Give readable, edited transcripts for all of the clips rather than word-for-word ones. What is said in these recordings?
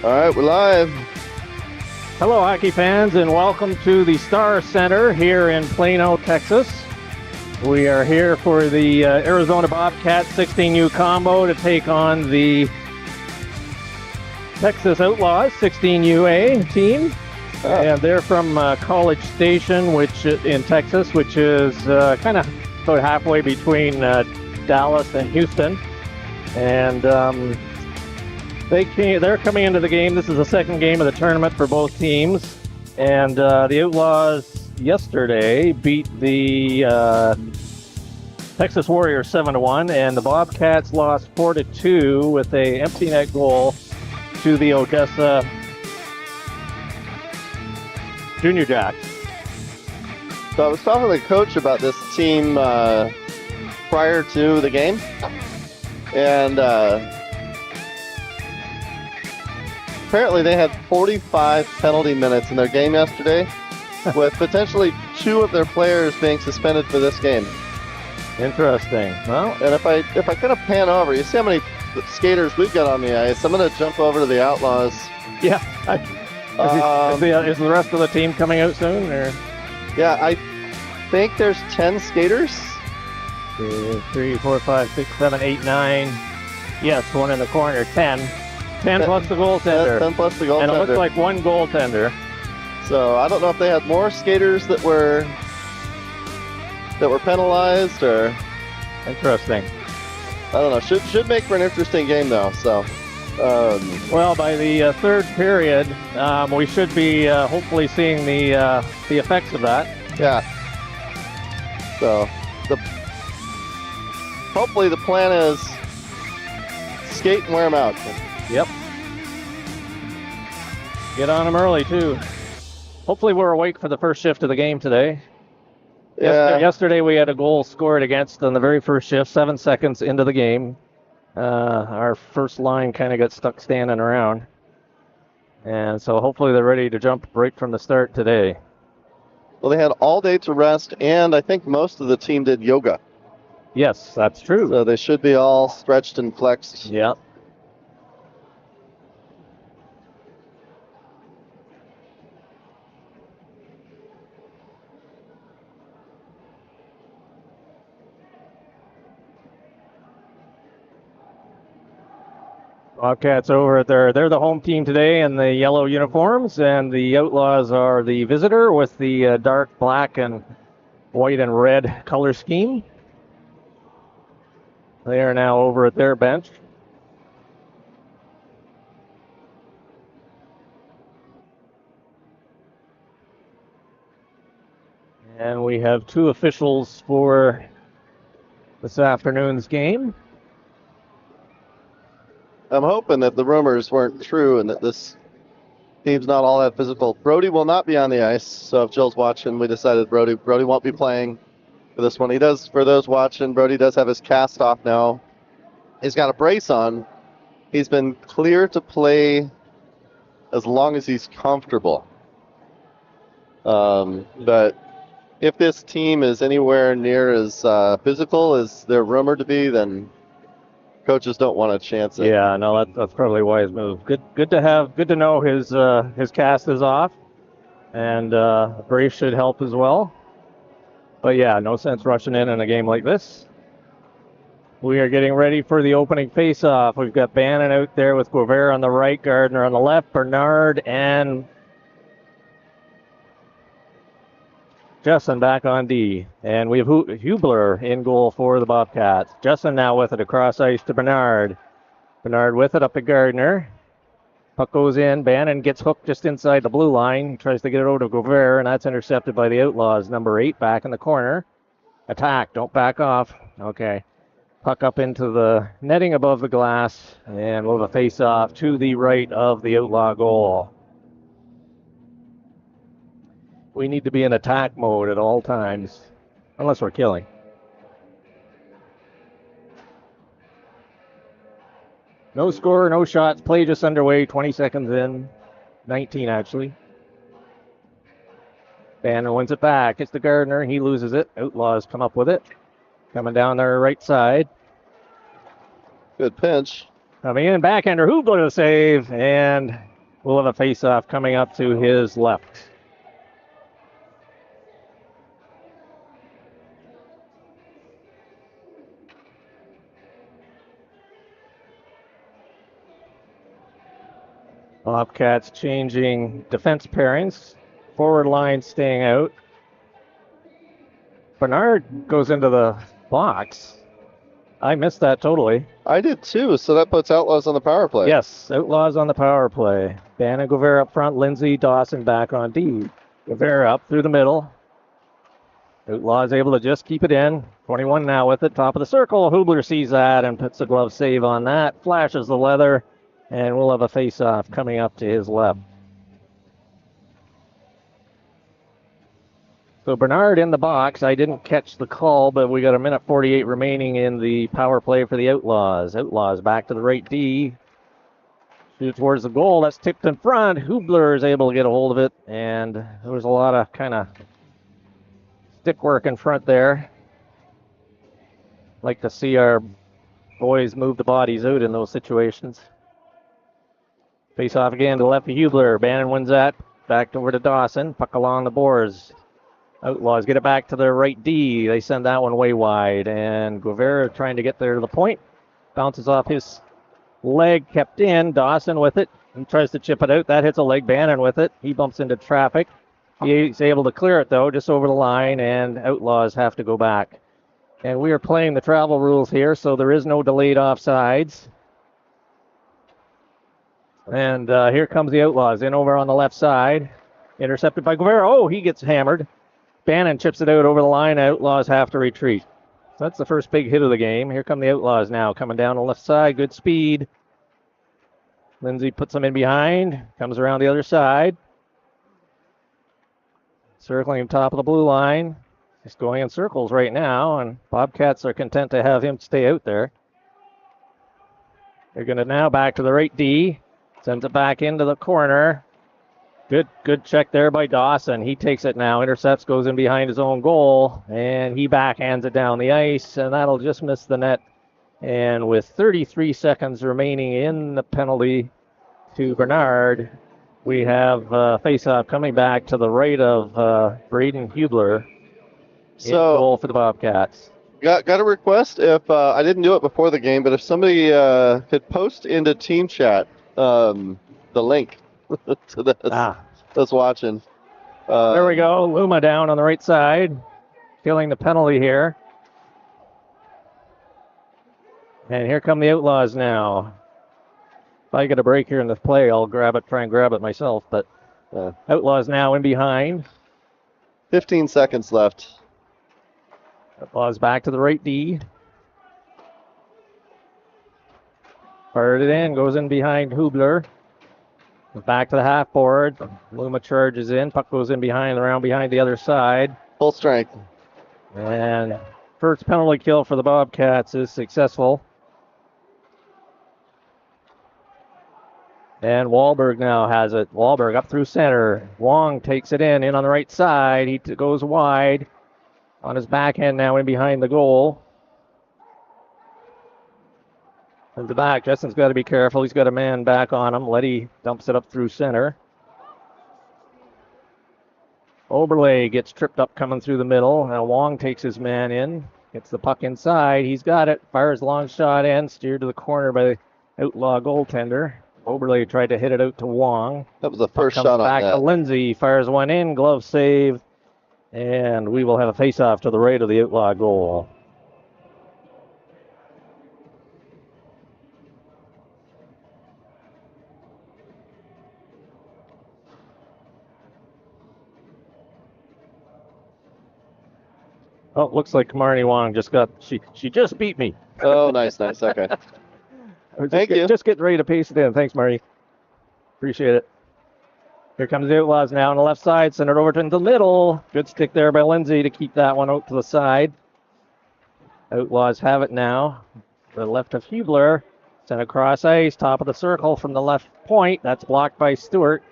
All right, we're live. Hello, hockey fans, and welcome to the Star Center here in Plano, Texas. We are here for the Arizona Bobcats 16U combo to take on the Texas Outlaws 16UA team. And they're from College Station, which in Texas, which is kind of about halfway between Dallas and Houston. And they're coming into the game. This is the second game of the tournament for both teams. And the Outlaws yesterday beat the Texas Warriors 7-1, and the Bobcats lost 4-2 with a empty net goal to the Odessa Junior Jacks. So I was talking to the coach about this team prior to the game, and apparently they had 45 penalty minutes in their game yesterday, with potentially 2 of their players being suspended for this game. Interesting. Well, and if I kind of pan over, you see how many skaters we've got on the ice. I'm going to jump over to the Outlaws. Yeah. Is the rest of the team coming out soon? Or? Yeah, I think there's 10 skaters. 2, 3, 4, 5, 6, 7, 8, 9. Yes, one in the corner. 10 plus the goaltender. 10 plus the goaltender. And it looks like one goaltender. So I don't know if they had more skaters that were penalized or. Interesting. I don't know. Should make for an interesting game though. So. Well, by the third period, we should be hopefully seeing the effects of that. Yeah. So hopefully the plan is skate and wear them out. Yep. Get on them early too. Hopefully we're awake for the first shift of the game today. Yeah. Yesterday we had a goal scored against on the very first shift, 7 seconds into the game. Our first line kind of got stuck standing around. And so hopefully they're ready to jump right from the start today. Well, they had all day to rest, and I think most of the team did yoga. Yes, that's true. So they should be all stretched and flexed. Yep. Bobcats over they're the home team today in the yellow uniforms, and the Outlaws are the visitor with the dark black and white and red color scheme. They are now over at their bench. And we have 2 officials for this afternoon's game. I'm hoping that the rumors weren't true and that this team's not all that physical. Brody will not be on the ice, so if Jill's watching, we decided Brody won't be playing for this one. He does, for those watching, Brody does have his cast off now. He's got a brace on. He's been clear to play as long as he's comfortable. But if this team is anywhere near as physical as they're rumored to be, then coaches don't want to chance it. Yeah, no, that's probably a wise move. Good to know his cast is off, and brace should help as well. But yeah, no sense rushing in a game like this. We are getting ready for the opening face-off. We've got Bannon out there with Guevara on the right, Gardner on the left, Bernard and Justin back on D. And we have Hubler in goal for the Bobcats. Justin now with it across ice to Bernard. Bernard with it up to Gardner. Puck goes in. Bannon gets hooked just inside the blue line. He tries to get it over to Guevara, and that's intercepted by the Outlaws. Number 8 back in the corner. Attack. Don't back off. Okay. Puck up into the netting above the glass, and we'll have a face-off to the right of the Outlaw goal. We need to be in attack mode at all times, unless we're killing. No score, no shots. Play just underway. 20 seconds in. 19, actually. Banner wins it back. It's the Gardner. He loses it. Outlaws come up with it. Coming down their right side. Good pinch. Coming in. Backhander. Hubler to save. And We'll have a face-off coming up to his left. Bobcats changing defense pairings. Forward line staying out. Bernard goes into the box. I missed that totally. I did too, so that puts Outlaws on the power play. Yes, Outlaws on the power play. Bannon, Guevara up front, Lindsay, Dawson back on D. Guevara up through the middle. Outlaws able to just keep it in. 21 now with it, top of the circle. Hubler sees that and puts a glove save on that. Flashes the leather, and we'll have a face-off coming up to his left. So Bernard in the box. I didn't catch the call, but we got 1:48 remaining in the power play for the Outlaws. Outlaws back to the right D. Shoots towards the goal. That's tipped in front. Hubler is able to get a hold of it, and there was a lot of kind of stick work in front there. Like to see our boys move the bodies out in those situations. Face off again to left of Hubler. Bannon wins that. Back over to Dawson. Puck along the boards. Outlaws get it back to their right D. They send that one way wide. And Guevara trying to get there to the point. Bounces off his leg, kept in. Dawson with it. He tries to chip it out. That hits a leg. Bannon with it. He bumps into traffic. He's able to clear it, though, just over the line. And Outlaws have to go back. And we are playing the travel rules here, so there is no delayed offsides. And here comes the Outlaws in over on the left side. Intercepted by Guevara. Oh, he gets hammered. Bannon chips it out over the line. Outlaws have to retreat. So that's the first big hit of the game. Here come the Outlaws now, coming down the left side. Good speed. Lindsay puts them in behind. Comes around the other side. Circling top of the blue line. He's going in circles right now, and Bobcats are content to have him stay out there. They're going to now back to the right D. Sends it back into the corner. Good check there by Dawson. He takes it now, intercepts, goes in behind his own goal, and he backhands it down the ice, and that'll just miss the net. And with 33 seconds remaining in the penalty to Bernard, we have face-off coming back to the right of Braden Hubler. So goal for the Bobcats. Got a request. If I didn't do it before the game, but if somebody could post into team chat the link to this that's watching. There we go. Luma down on the right side, feeling the penalty here. And here come the Outlaws now. If I get a break here in the play, I'll try and grab it myself. But Outlaws now in behind. 15 seconds left. Outlaws back to the right D. Fired it in, goes in behind Hubler. Back to the half board. Luma charges in. Puck goes in behind, around behind the other side. Full strength. And first penalty kill for the Bobcats is successful. And Wahlberg now has it. Wahlberg up through center. Wong takes it in on the right side. He goes wide. On his backhand now in behind the goal. In the back, Justin's got to be careful. He's got a man back on him. Letty dumps it up through center. Oberle gets tripped up coming through the middle. Now Wong takes his man in. Gets the puck inside. He's got it. Fires long shot in. Steered to the corner by the Outlaw goaltender. Oberle tried to hit it out to Wong. That was the first shot on back net. to Lindsay. Fires one in. Glove save. And we will have a face-off to the right of the Outlaw goal. Oh, looks like Marnie Wong she just beat me. Oh, nice. Okay. Thank you. Just getting ready to paste it in. Thanks, Marty. Appreciate it. Here comes the Outlaws now on the left side. Send it over to the middle. Good stick there by Lindsay to keep that one out to the side. Outlaws have it now. To the left of Hubler. Sent across ice. Top of the circle from the left point. That's blocked by Stewart.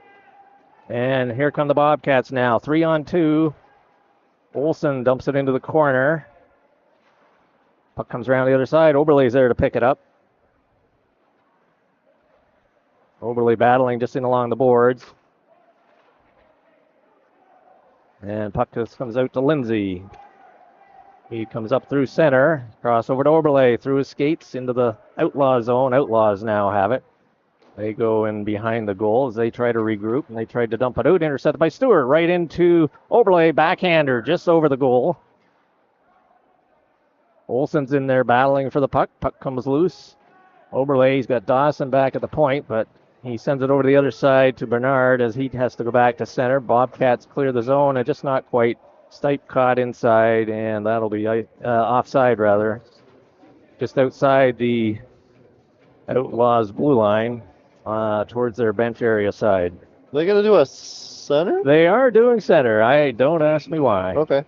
And here come the Bobcats now. 3-on-2. Olsen dumps it into the corner. Puck comes around the other side. Oberle's there to pick it up. Oberle battling just in along the boards. And puck just comes out to Lindsay. He comes up through center, cross over to Oberle, through his skates into the Outlaw zone. Outlaws now have it. They go in behind the goal as they try to regroup, and they tried to dump it out. Intercepted by Stewart, right into Oberle, backhander, just over the goal. Olsen's in there battling for the puck. Puck comes loose. Oberle's got Dawson back at the point, but he sends it over to the other side to Bernard as he has to go back to center. Bobcats clear the zone, and just not quite. Stipe caught inside, and that'll be offside, rather. Just outside the Outlaws blue line towards their bench area side. They going to do a center? They are doing center. Don't ask me why. Okay.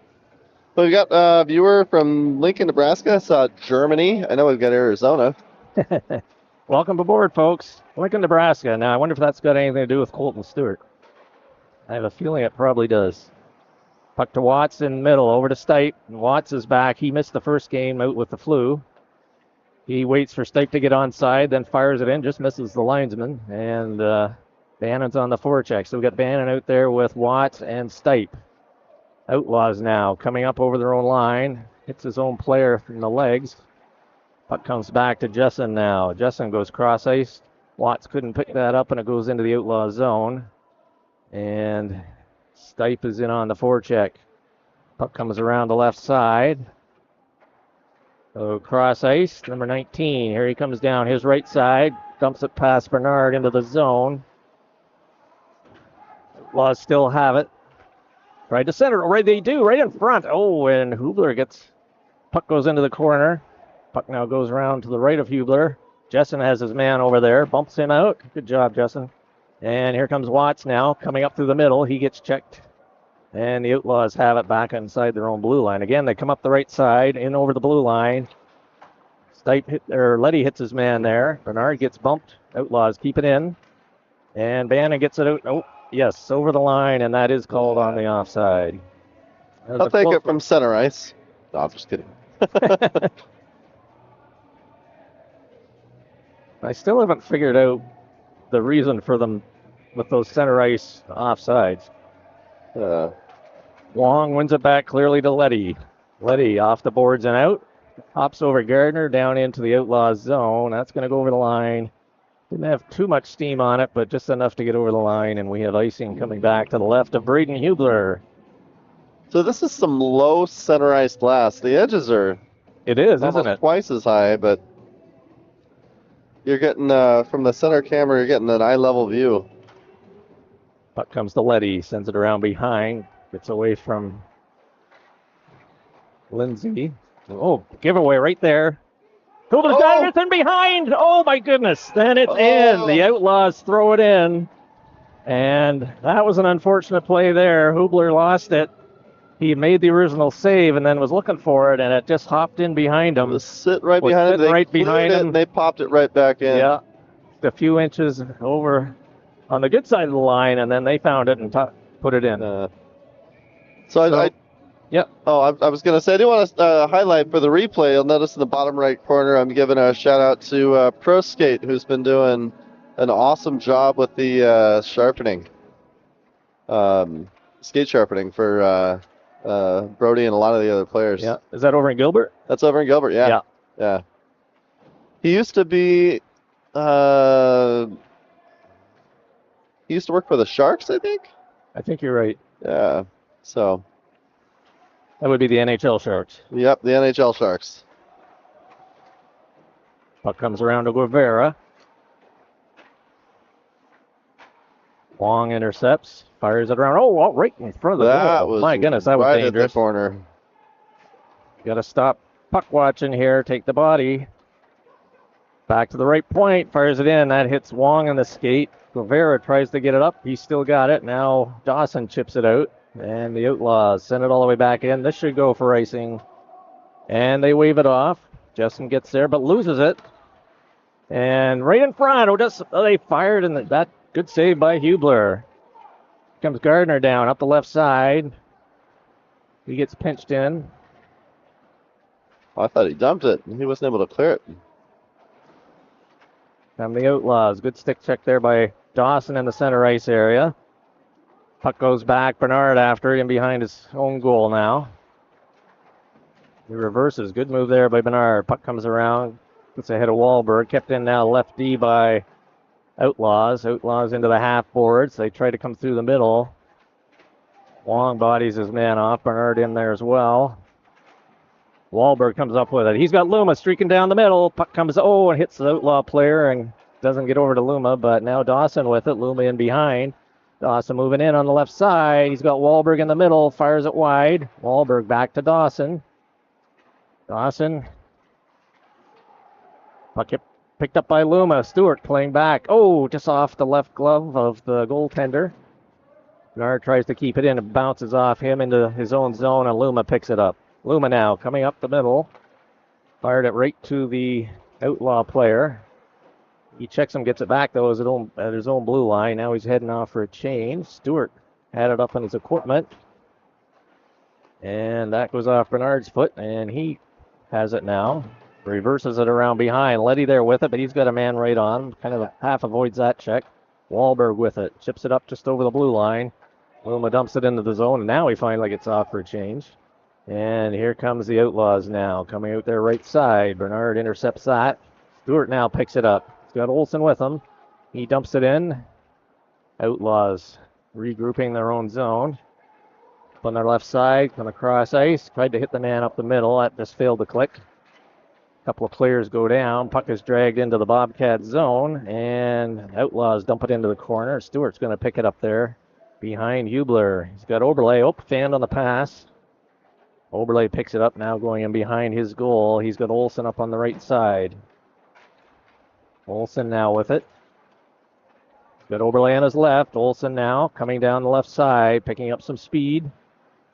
So we got a viewer from Lincoln, Nebraska. Saw Germany. I know we've got Arizona. Welcome aboard, folks. Lincoln, Nebraska. Now, I wonder if that's got anything to do with Colton Stewart. I have a feeling it probably does. Puck to Watts in middle, over to Stipe. Watts is back. He missed the first game out with the flu. He waits for Stipe to get onside, then fires it in, just misses the linesman. And Bannon's on the forecheck. So we got Bannon out there with Watts and Stipe. Outlaws now coming up over their own line. Hits his own player from the legs. Puck comes back to Jessen now. Jessen goes cross ice. Watts couldn't pick that up, and it goes into the Outlaw zone. And Stipe is in on the forecheck. Puck comes around the left side. So cross ice, number 19. Here he comes down his right side. Dumps it past Bernard into the zone. Outlaws still have it. Right to center. Right they do. Right in front. Oh, and Hubler gets... Puck goes into the corner. Puck now goes around to the right of Hubler. Jessen has his man over there. Bumps him out. Good job, Jessen. And here comes Watts now, coming up through the middle. He gets checked. And the Outlaws have it back inside their own blue line. Again, they come up the right side, in over the blue line. Letty hits his man there. Bernard gets bumped. Outlaws keep it in. And Bannon gets it out. Oh, yes, over the line, and that is called on the offside. I'll take it from center ice. No, I'm just kidding. I still haven't figured out the reason for them with those center ice offsides. Wong wins it back clearly to Letty. Letty off the boards and out. Hops over Gardner down into the Outlaws zone. That's going to go over the line. Didn't have too much steam on it, but just enough to get over the line. And we have icing coming back to the left of Braden Hubler. So this is some low center ice glass. The edges are isn't it? Twice as high, but you're getting, from the center camera, you're getting an eye-level view. Puck comes to Letty, sends it around behind, gets away from Lindsay. Oh, giveaway right there. Hubler's got it, it's in behind. Oh, my goodness. Then it's in. The Outlaws throw it in. And that was an unfortunate play there. Hubler lost it. He made the original save and then was looking for it, and it just hopped in behind him. It was sitting right behind him. They right behind him. And they popped it right back in. Yeah, a few inches over on the good side of the line, and then they found it and put it in. I was going to say, I do want to highlight for the replay. You'll notice in the bottom right corner, I'm giving a shout out to Pro Skate, who's been doing an awesome job with the sharpening, skate sharpening for Brody and a lot of the other players. Yeah, is that over in Gilbert? That's over in Gilbert. Yeah. He used to be. He used to work for the Sharks, I think. I think you're right. Yeah. So. That would be the NHL Sharks. Yep, the NHL Sharks. Puck comes around to Guevara. Wong intercepts, fires it around. Oh, right in front of the goal. My goodness, that was right dangerous. At the corner. Got to stop puck watching here. Take the body. Back to the right point. Fires it in. That hits Wong in the skate. Guevara tries to get it up. He's still got it. Now Dawson chips it out. And the Outlaws send it all the way back in. This should go for icing. And they wave it off. Justin gets there, but loses it. And right in front. They fired, and that good save by Hubler. Comes Gardner down up the left side. He gets pinched in. I thought he dumped it. He wasn't able to clear it. come the Outlaws. Good stick check there by Dawson in the center ice area. Puck goes back. Bernard after in behind his own goal now. He reverses. Good move there by Bernard. Puck comes around. Gets ahead of Wahlberg. Kept in now left D by Outlaws. Outlaws into the half boards. They try to come through the middle. Wong bodies his man off. Bernard in there as well. Wahlberg comes up with it. He's got Luma streaking down the middle. Puck comes, and hits the Outlaw player and doesn't get over to Luma, but now Dawson with it. Luma in behind. Dawson moving in on the left side. He's got Wahlberg in the middle. Fires it wide. Wahlberg back to Dawson. Dawson. Puck picked up by Luma. Stewart playing back. Just off the left glove of the goaltender. Bernard tries to keep it in. It bounces off him into his own zone, and Luma picks it up. Luma now coming up the middle. Fired it right to the Outlaw player. He checks him, gets it back, though, at his own blue line. Now he's heading off for a change. Stewart had it up on his equipment. And that goes off Bernard's foot, and he has it now. Reverses it around behind. Letty there with it, but he's got a man right on. Kind of half avoids that check. Wahlberg with it. Chips it up just over the blue line. Luma dumps it into the zone, and now he finally gets off for a change. And here comes the Outlaws now, coming out their right side. Bernard intercepts that. Stewart now picks it up. He's got Olsen with him. He dumps it in. Outlaws regrouping their own zone. Up on their left side, come across ice. Tried to hit the man up the middle. That just failed to click. A couple of players go down. Puck is dragged into the Bobcat zone. And Outlaws dump it into the corner. Stewart's going to pick it up there behind Hubler. He's got Oberle. Fanned on the pass. Oberle picks it up now going in behind his goal. He's got Olsen up on the right side. Olsen now with it. Got Oberle on his left. Olsen now coming down the left side, picking up some speed.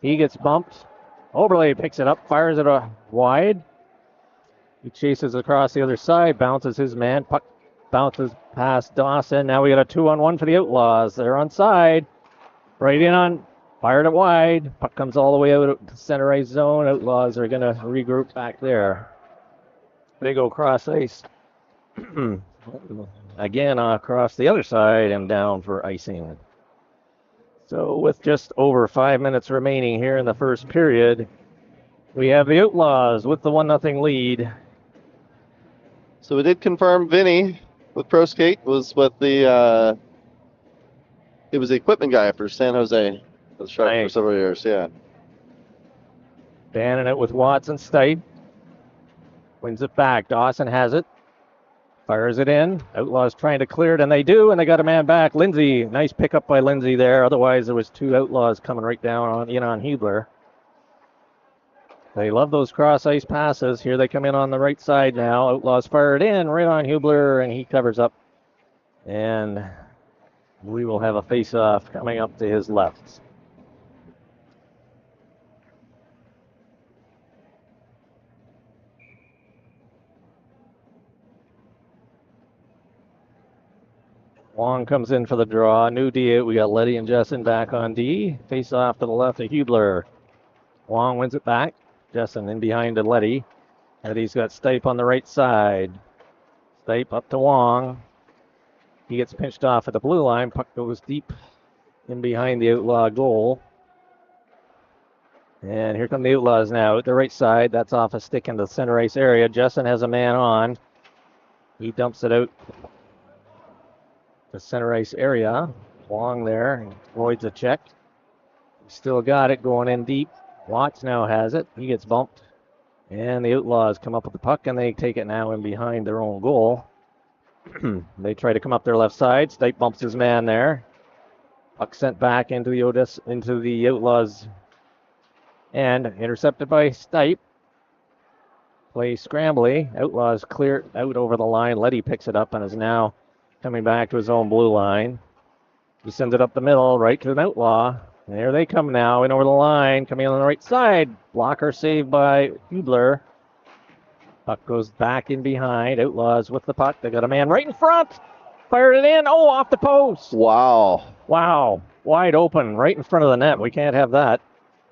He gets bumped. Oberle picks it up, fires it wide. He chases across the other side, bounces his man. Puck bounces past Dawson. Now we got a 2-on-1 for the Outlaws. They're onside. Right in on. Fired it wide. Puck comes all the way out to the center ice zone. Outlaws are going to regroup back there. They go cross ice. Again across the other side and down for icing. So with just over 5 minutes remaining here in the first period, we have the Outlaws with the 1-0 lead. So we did confirm Vinny with Pro Skate was with the he was the equipment guy for San Jose. Was shot for several years, yeah. Banning it with Watson. Stipe wins it back. Dawson has it. Fires it in. Outlaws trying to clear it, and they do, and they got a man back. Lindsay, nice pickup by Lindsay there. Otherwise, there was two Outlaws coming right down on Hubler. They love those cross-ice passes. Here they come in on the right side now. Outlaws fire it in right on Hubler, and he covers up. And we will have a face-off coming up to his left. Wong comes in for the draw. New D. We got Letty and Jessen back on D. Face off to the left of Hubler. Wong wins it back. Jessen in behind to Letty. Letty's got Stipe on the right side. Stipe up to Wong. He gets pinched off at the blue line. Puck goes deep in behind the Outlaw goal. And here come the Outlaws now at the right side. That's off a stick in the center ice area. Jessen has a man on. He dumps it out the center ice area. Wong there. Avoids a check. Still got it going in deep. Watts now has it. He gets bumped. And the Outlaws come up with the puck, and they take it now in behind their own goal. They try to come up their left side. Stipe bumps his man there. Puck sent back into the Outlaws. And intercepted by Stipe. Play scrambly. Outlaws clear out over the line. Letty picks it up and is now coming back to his own blue line. He sends it up the middle, right to an Outlaw. And there they come now, in over the line, coming on the right side. Blocker saved by Hubler. Puck goes back in behind. Outlaws with the puck. They got a man right in front. Fired it in. Off the post. Wow. Wide open, right in front of the net. We can't have that.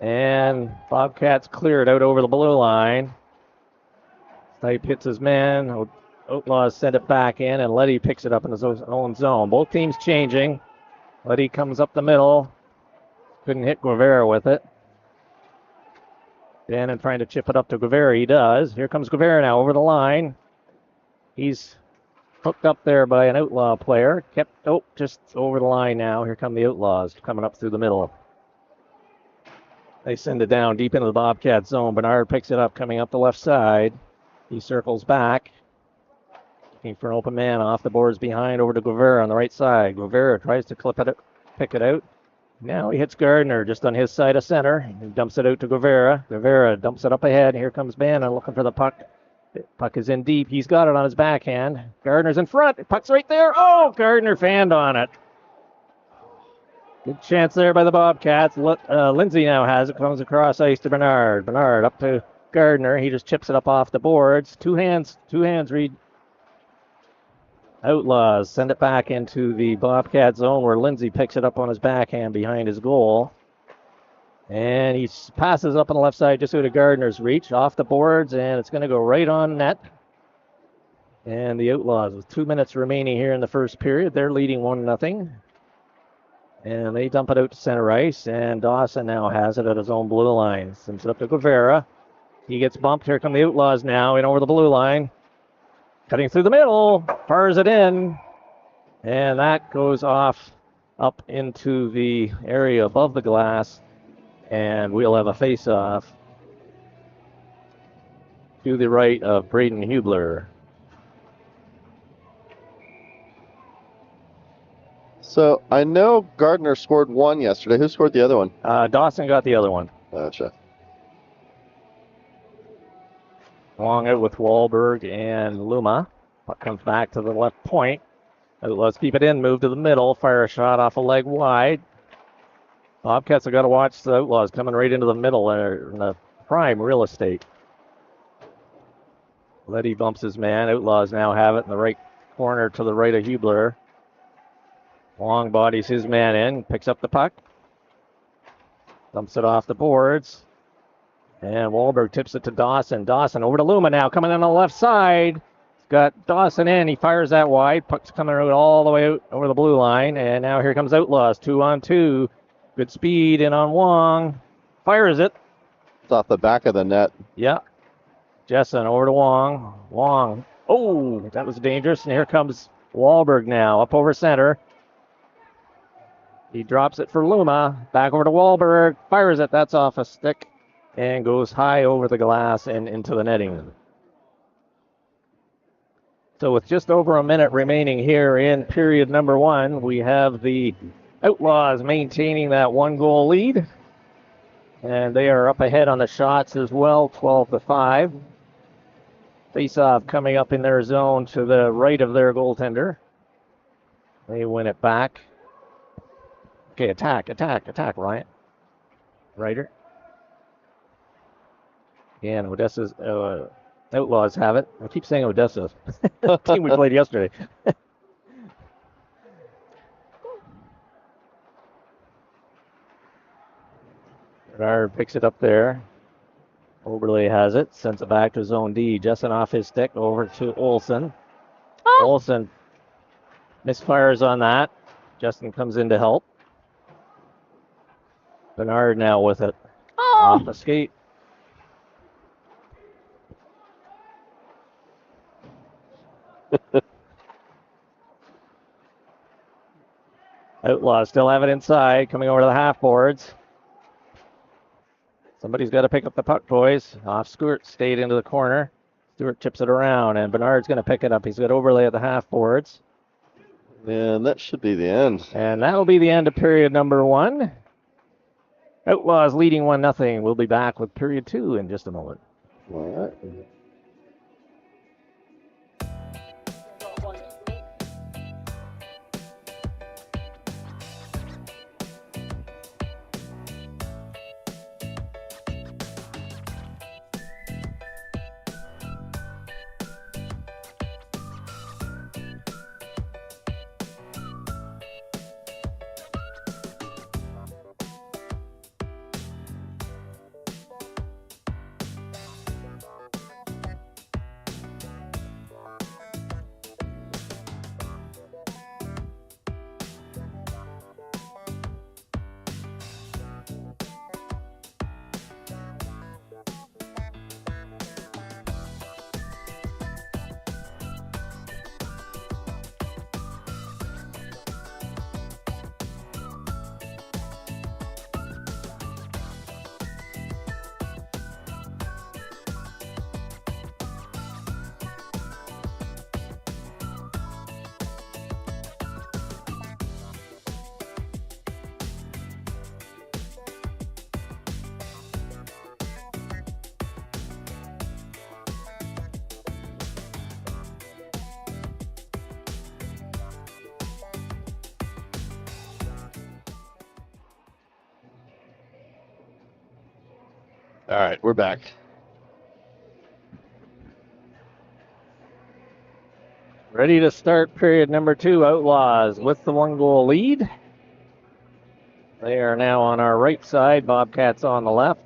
And Bobcats clear it out over the blue line. Stipe hits his man. Outlaws send it back in, and Letty picks it up in his own zone. Both teams changing. Letty comes up the middle. Couldn't hit Guevara with it. Bannon trying to chip it up to Guevara. He does. Here comes Guevara now over the line. He's hooked up there by an Outlaw player. Just over the line now. Here come the Outlaws coming up through the middle. They send it down deep into the Bobcat zone. Bernard picks it up coming up the left side. He circles back. Looking for an open man off the boards behind over to Guevara on the right side. Guevara tries to pick it out. Now he hits Gardner just on his side of center. He dumps it out to Guevara. Guevara dumps it up ahead. Here comes Bannon looking for the puck. The puck is in deep. He's got it on his backhand. Gardner's in front. The puck's right there. Oh, Gardner fanned on it. Good chance there by the Bobcats. Lindsay now has it. Comes across ice to Bernard. Bernard up to Gardner. He just chips it up off the boards. Two hands read. Outlaws send it back into the Bobcat zone where Lindsay picks it up on his backhand behind his goal. And he passes up on the left side just out of Gardner's reach, off the boards, and it's going to go right on net. And the Outlaws, with 2 minutes remaining here in the first period, they're leading 1-0. And they dump it out to center ice, and Dawson now has it at his own blue line. Sends it up to Guevara. He gets bumped. Here come the Outlaws now in over the blue line. Cutting through the middle, fires it in, and that goes off up into the area above the glass, and we'll have a face-off to the right of Braden Hubler. So I know Gardner scored one yesterday. Who scored the other one? Dawson got the other one. Gotcha. Long out with Wahlberg and Luma. Puck comes back to the left point. Let's keep it in, move to the middle, fire a shot off a leg wide. Bobcats have got to watch the Outlaws coming right into the middle there in the prime real estate. Letty bumps his man. Outlaws now have it in the right corner to the right of Hubler. Long bodies his man in, picks up the puck. Dumps it off the boards. And Wahlberg tips it to Dawson. Dawson over to Luma now, coming in on the left side. He's got Dawson in. He fires that wide. Puck's coming out all the way out over the blue line. And now here comes Outlaws, 2-on-2. Good speed in on Wong. Fires it. It's off the back of the net. Yeah. Jessen over to Wong. Wong. Oh, that was dangerous. And here comes Wahlberg now, up over center. He drops it for Luma. Back over to Wahlberg. Fires it. That's off a stick. And goes high over the glass and into the netting. So with just over a minute remaining here in period number one, we have the Outlaws maintaining that 1-goal lead. And they are up ahead on the shots as well, 12-5. Face-off coming up in their zone to the right of their goaltender. They win it back. Okay, attack, Ryan. Ryder. Again, Odessa's Outlaws have it. I keep saying Odessa. Team we played yesterday. Bernard picks it up there. Oberle has it. Sends it back to zone D. Jessen off his stick over to Olsen. Olsen misfires on that. Justin comes in to help. Bernard now with it. Off the skate. Outlaws still have it inside, coming over to the half boards. Somebody's got to pick up the puck, boys. Off Stewart, stayed into the corner. Stewart chips it around, and Bernard's going to pick it up. He's got Overlay at the half boards. And that should be the end. And that will be the end of period number one. Outlaws leading 1-0. We'll be back with period two in just a moment. All right. All right, we're back. Ready to start period number 2. Outlaws with the 1-goal lead. They are now on our right side. Bobcats on the left.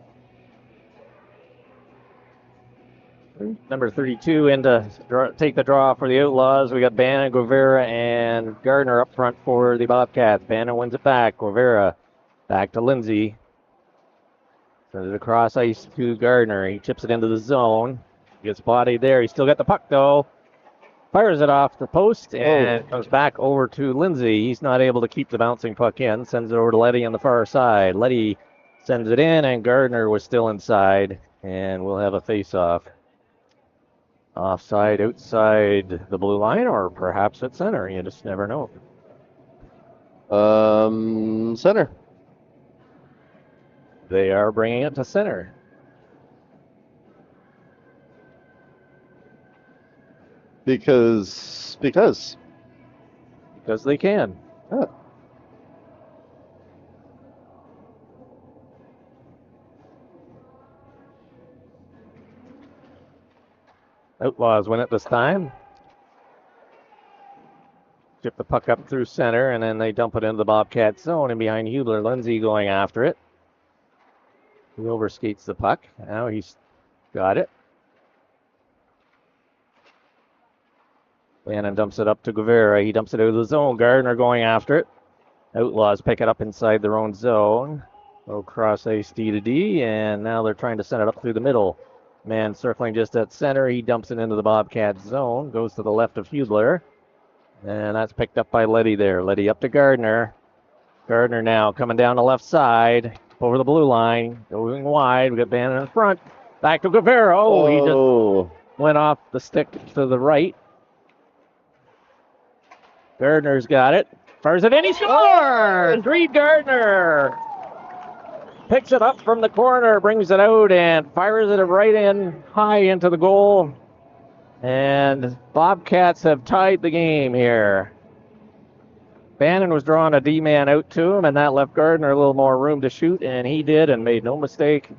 Number 32 in to take the draw for the Outlaws. We got Bannon, Guevara, and Gardner up front for the Bobcats. Bannon wins it back. Guevara back to Lindsay. Sends it across ice to Gardner. He chips it into the zone. Gets bodied there. He's still got the puck, though. Fires it off the post and comes back over to Lindsay. He's not able to keep the bouncing puck in. Sends it over to Letty on the far side. Letty sends it in, and Gardner was still inside. And we'll have a face-off. Offside, outside the blue line, or perhaps at center. You just never know. Center. They are bringing it to center. Because they can. Huh. Outlaws win it this time. Chip the puck up through center, and then they dump it into the Bobcat zone, and behind Hubler, Lindsay going after it. He overskates the puck. Now he's got it. Bannon dumps it up to Guevara. He dumps it out of the zone. Gardner going after it. Outlaws pick it up inside their own zone. Go cross ice D to D, and now they're trying to send it up through the middle. Man circling just at center. He dumps it into the Bobcat zone. Goes to the left of Hubler. And that's picked up by Letty there. Letty up to Gardner. Gardner now coming down the left side. Over the blue line. Going wide. We got Bannon in front. Back to Guevara. He just went off the stick to the right. Gardner's got it. Fires it in. He scores! Reed Gardner picks it up from the corner, brings it out, and fires it right in high into the goal. And Bobcats have tied the game here. Bannon was drawing a D-man out to him, and that left Gardner a little more room to shoot, and he did and made no mistake.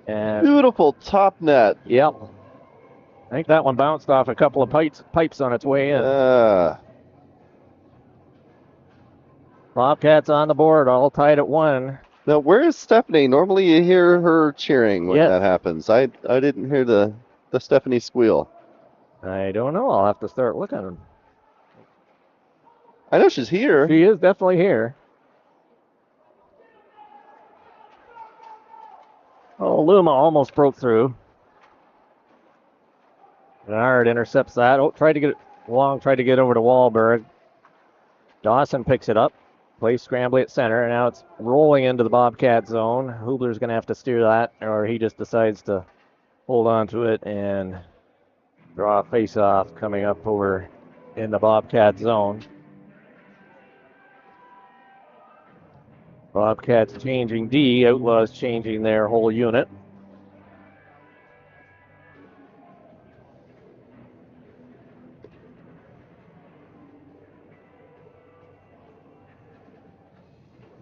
And beautiful top net. Yep. I think that one bounced off a couple of pipes on its way in. Bobcats on the board, all tied at 1. Now, where is Stephanie? Normally you hear her cheering when that happens. I didn't hear the Stephanie squeal. I don't know. I'll have to start looking. I know she's here. She is definitely here. Oh, Luma almost broke through. Bernard intercepts that. Tried to get it long, tried to get over to Wahlberg. Dawson picks it up. Plays scrambly at center, and now it's rolling into the Bobcat zone. Hubler's going to have to steer that, or he just decides to hold on to it and draw a face-off coming up over in the Bobcat zone. Bobcats changing D, Outlaws changing their whole unit.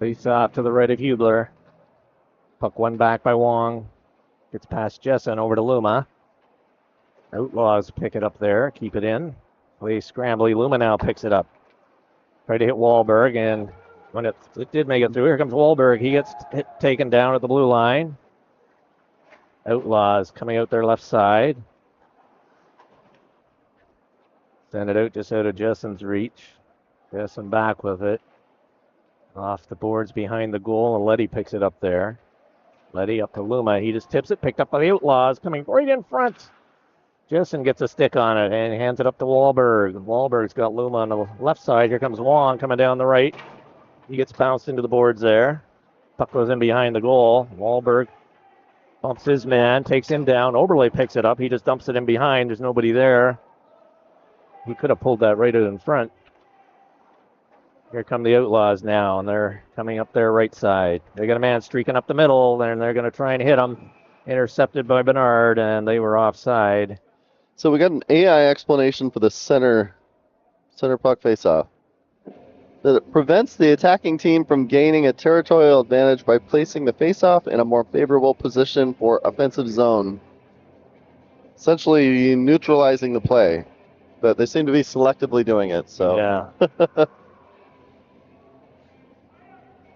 Face off to the right of Hubler. Puck won back by Wong. Gets past Jessen over to Luma. Outlaws pick it up there, keep it in. Play scrambly. Luma now picks it up. Try to hit Wahlberg, and when it did make it through, here comes Wahlberg. He gets taken down at the blue line. Outlaws coming out their left side. Send it out just out of Jessen's reach. Jessen back with it. Off the boards behind the goal, and Letty picks it up there. Letty up to Luma. He just tips it, picked up by the Outlaws, coming right in front. Jessen gets a stick on it and hands it up to Wahlberg. Wahlberg's got Luma on the left side. Here comes Wong coming down the right. He gets bounced into the boards there. Puck goes in behind the goal. Wahlberg bumps his man, takes him down. Oberle picks it up. He just dumps it in behind. There's nobody there. He could have pulled that right out in front. Here come the Outlaws now, and they're coming up their right side. They got a man streaking up the middle, and they're going to try and hit him. Intercepted by Bernard, and they were offside. So we got an AI explanation for the center puck face-off. that it prevents the attacking team from gaining a territorial advantage by placing the faceoff in a more favorable position for offensive zone. Essentially neutralizing the play. But they seem to be selectively doing it, so. Yeah.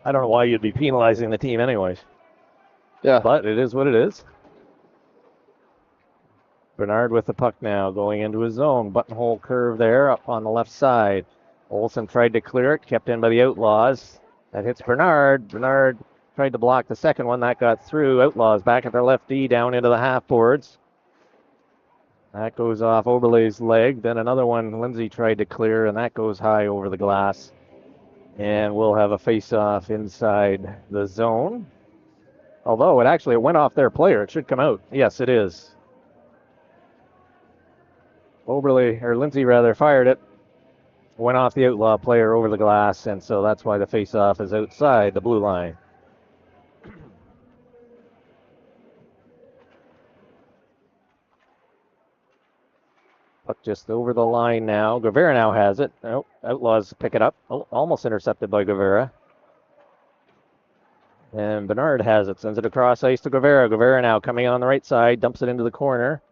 I don't know why you'd be penalizing the team anyways. Yeah. But it is what it is. Bernard with the puck now, going into his zone. Buttonhole curve there up on the left side. Olsen tried to clear it, kept in by the Outlaws. That hits Bernard. Bernard tried to block the second one. That got through. Outlaws back at their left D, down into the half boards. That goes off Oberle's leg. Then another one Lindsay tried to clear, and that goes high over the glass. And we'll have a face-off inside the zone. Although it went off their player. It should come out. Yes, it is. Lindsay fired it. Went off the Outlaw player over the glass, and so that's why the face-off is outside the blue line. Puck just over the line now. Guevara now has it. Oh, Outlaws pick it up. Oh, almost intercepted by Guevara. And Bernard has it. Sends it across ice to Guevara. Guevara now coming on the right side. Dumps it into the corner.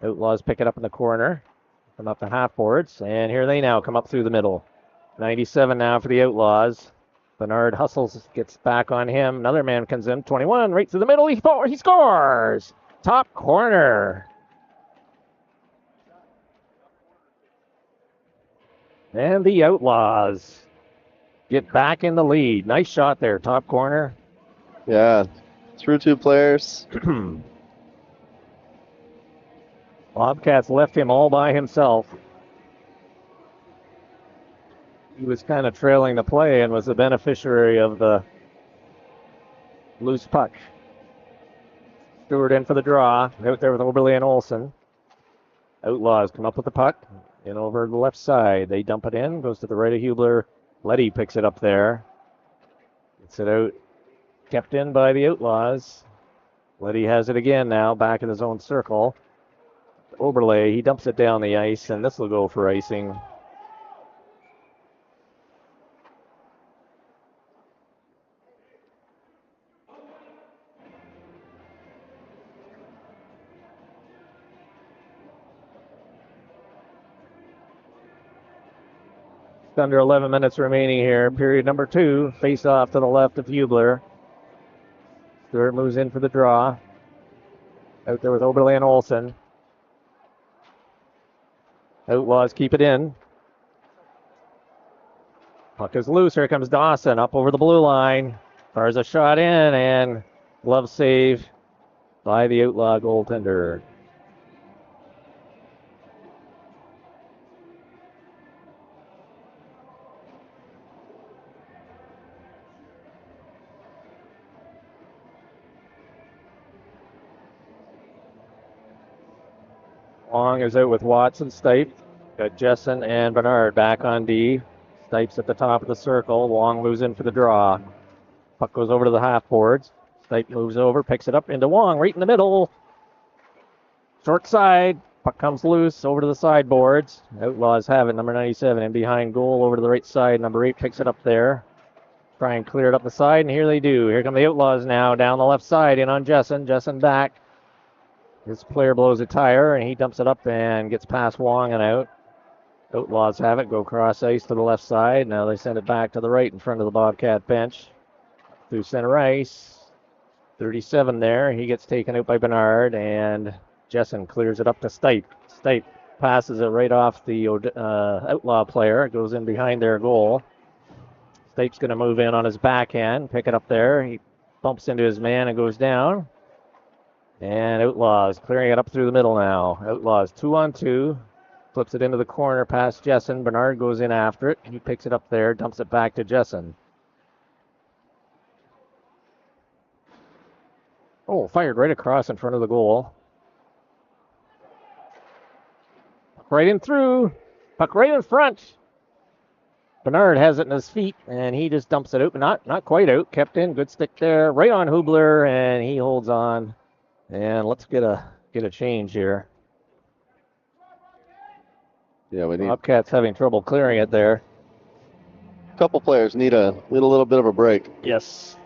Outlaws pick it up in the corner. Come up the half boards. And here they now come up through the middle. 97 now for the Outlaws. Bernard hustles, gets back on him. Another man comes in. 21 right through the middle. He scores. Top corner. And the Outlaws get back in the lead. Nice shot there, top corner. Yeah, through two players. Bobcats left him all by himself. He was kind of trailing the play and was the beneficiary of the loose puck. Stewart in for the draw. Out there with Oberle and Olsen. Outlaws come up with the puck. In over the left side. They dump it in. Goes to the right of Hubler. Letty picks it up there. Gets it out. Kept in by the Outlaws. Letty has it again now. Back in his own circle. Oberle, he dumps it down the ice, and this will go for icing. Under 11 minutes remaining here. Period number 2. Face off to the left of Hubler. Stewart moves in for the draw. Out there with Oberle and Olsen. Outlaws keep it in. Puck is loose. Here comes Dawson up over the blue line. Fires a shot in, and glove save by the Outlaw goaltender. Long is out with Watson, Stipe. Got Jessen and Bernard back on D. Stipe's at the top of the circle. Wong moves in for the draw. Puck goes over to the half boards. Stipe moves over, picks it up into Wong, right in the middle. Short side. Puck comes loose over to the sideboards. Outlaws have it. Number 97 in behind goal over to the right side. Number 8 picks it up there. Try and clear it up the side, and here they do. Here come the Outlaws now down the left side in on Jessen. Jessen back. This player blows a tire, and he dumps it up and gets past Wong and out. Outlaws have it, go cross ice to the left side. Now they send it back to the right in front of the Bobcat bench. Through center ice. 37 there. He gets taken out by Bernard, and Jessen clears it up to Stipe. Stipe passes it right off the Outlaw player. It goes in behind their goal. Stipe's going to move in on his backhand, pick it up there. He bumps into his man and goes down. And Outlaws clearing it up through the middle now. Outlaws 2-on-2. Flips it into the corner past Jessen. Bernard goes in after it. He picks it up there, dumps it back to Jessen. Oh, fired right across in front of the goal. Puck right in through. Puck right in front. Bernard has it in his feet, and he just dumps it out, but not quite out. Kept in, good stick there. Right on Hubler, and he holds on. And let's get a change here. Yeah, we need Bobcats having trouble clearing it there. a couple players need a little bit of a break. Yes.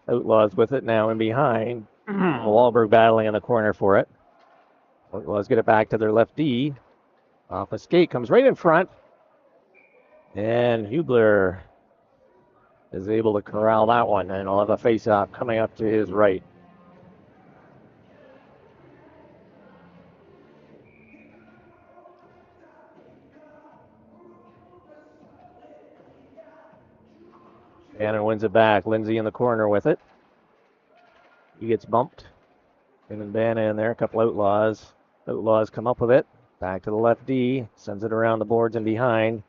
Outlaws with it now and behind. Wahlberg battling in the corner for it. Outlaws get it back to their left D. Off a skate, comes right in front. And Hubler is able to corral that one, and he'll have a face-off coming up to his right. Bannon wins it back. Lindsay in the corner with it. He gets bumped. And then Bannon in there, a couple Outlaws. Outlaws come up with it. Back to the left D. Sends it around the boards and behind.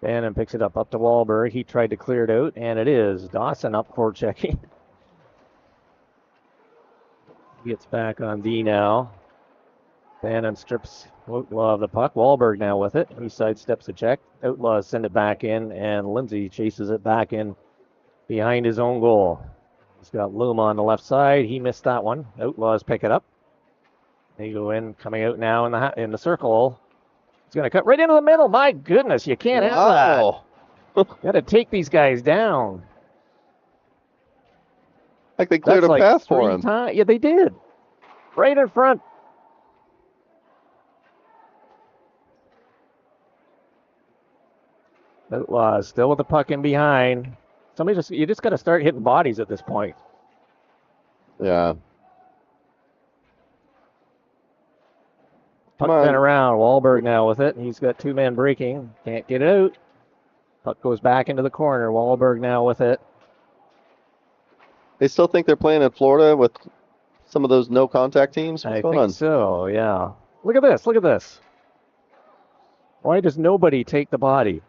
Bannon picks it up to Wahlberg. He tried to clear it out, and it is Dawson up for checking. He gets back on D now. Bannon strips Outlaw of the puck. Wahlberg now with it. He sidesteps the check. Outlaws send it back in, and Lindsay chases it back in behind his own goal. He's got Luma on the left side. He missed that one. Outlaws pick it up. They go in, coming out now in the circle. He's going to cut right into the middle. My goodness, you can't have that. Got to take these guys down. Like they cleared a path for him. Yeah, they did. Right in front. Outlaws still with the puck in behind. You just got to start hitting bodies at this point. Yeah. Puck been around. Wahlberg now with it. He's got two men breaking. Can't get it out. Puck goes back into the corner. Wahlberg now with it. They still think they're playing in Florida with some of those no contact teams? What's going on? I think so, yeah. Look at this. Look at this. Why does nobody take the body?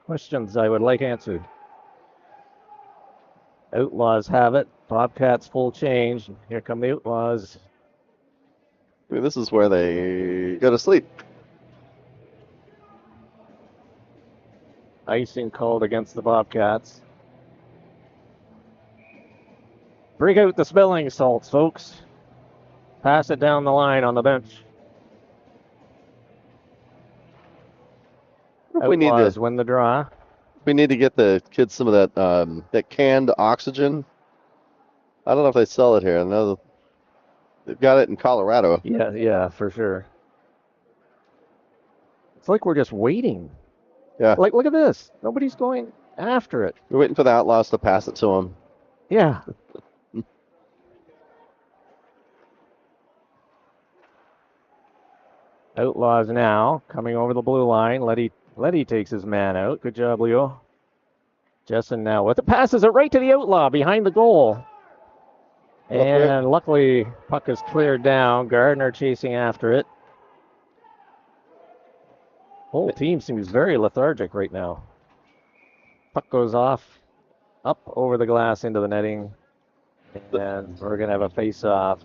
Questions I would like answered. Outlaws have it. Bobcats full change. Here come the Outlaws. I mean, this is where they go to sleep. Icing called against the Bobcats. Break out the smelling salts, folks. Pass it down the line on the bench. We need to win the draw. We need to get the kids some of that canned oxygen. I don't know if they sell it here. I know they've got it in Colorado. Yeah, for sure. It's like we're just waiting. Yeah. Like, look at this. Nobody's going after it. We're waiting for the Outlaws to pass it to them. Yeah. Outlaws now coming over the blue line. Letty takes his man out. Good job, Leo. Jessen now with it. Passes it right to the Outlaw behind the goal. And luckily, puck is cleared down. Gardner chasing after it. Whole team seems very lethargic right now. Puck goes off, up over the glass into the netting. And we're going to have a face-off.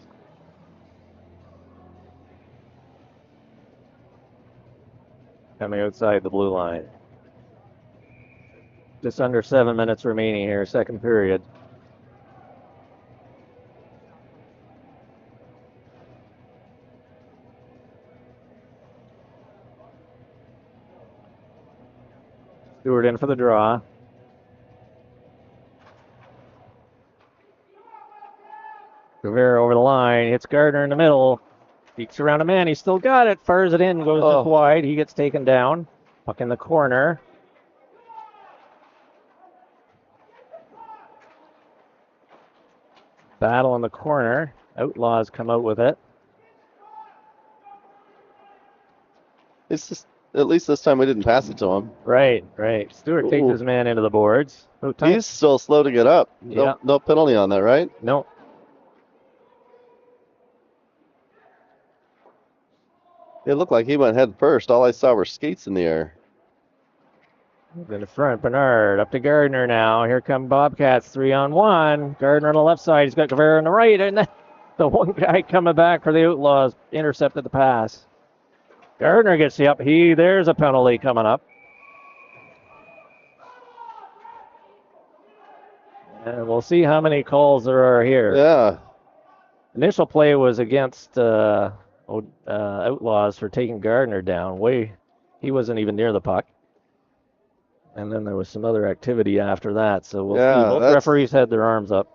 Coming outside the blue line. Just under 7 minutes remaining here, second period. Stewart in for the draw. Rivera over the line, hits Gardner in the middle. Peeks around a man, he's still got it. Fires it in, goes just wide. He gets taken down. Puck in the corner. Battle in the corner. Outlaws come out with it. It's just, at least this time we didn't pass it to him. Right. Stewart takes his man into the boards. He's still slow to get up. Yeah. No penalty on that, right? No. It looked like he went head first. All I saw were skates in the air. In the front, Bernard up to Gardner now. Here come Bobcats 3-on-1. Gardner on the left side. He's got Guevara on the right. And the one guy coming back for the Outlaws intercepted the pass. Gardner gets the up. There's a penalty coming up. And we'll see how many calls there are here. Yeah. Initial play was against Outlaws for taking Gardner down. He wasn't even near the puck. And then there was some other activity after that. So we'll see. Both referees had their arms up.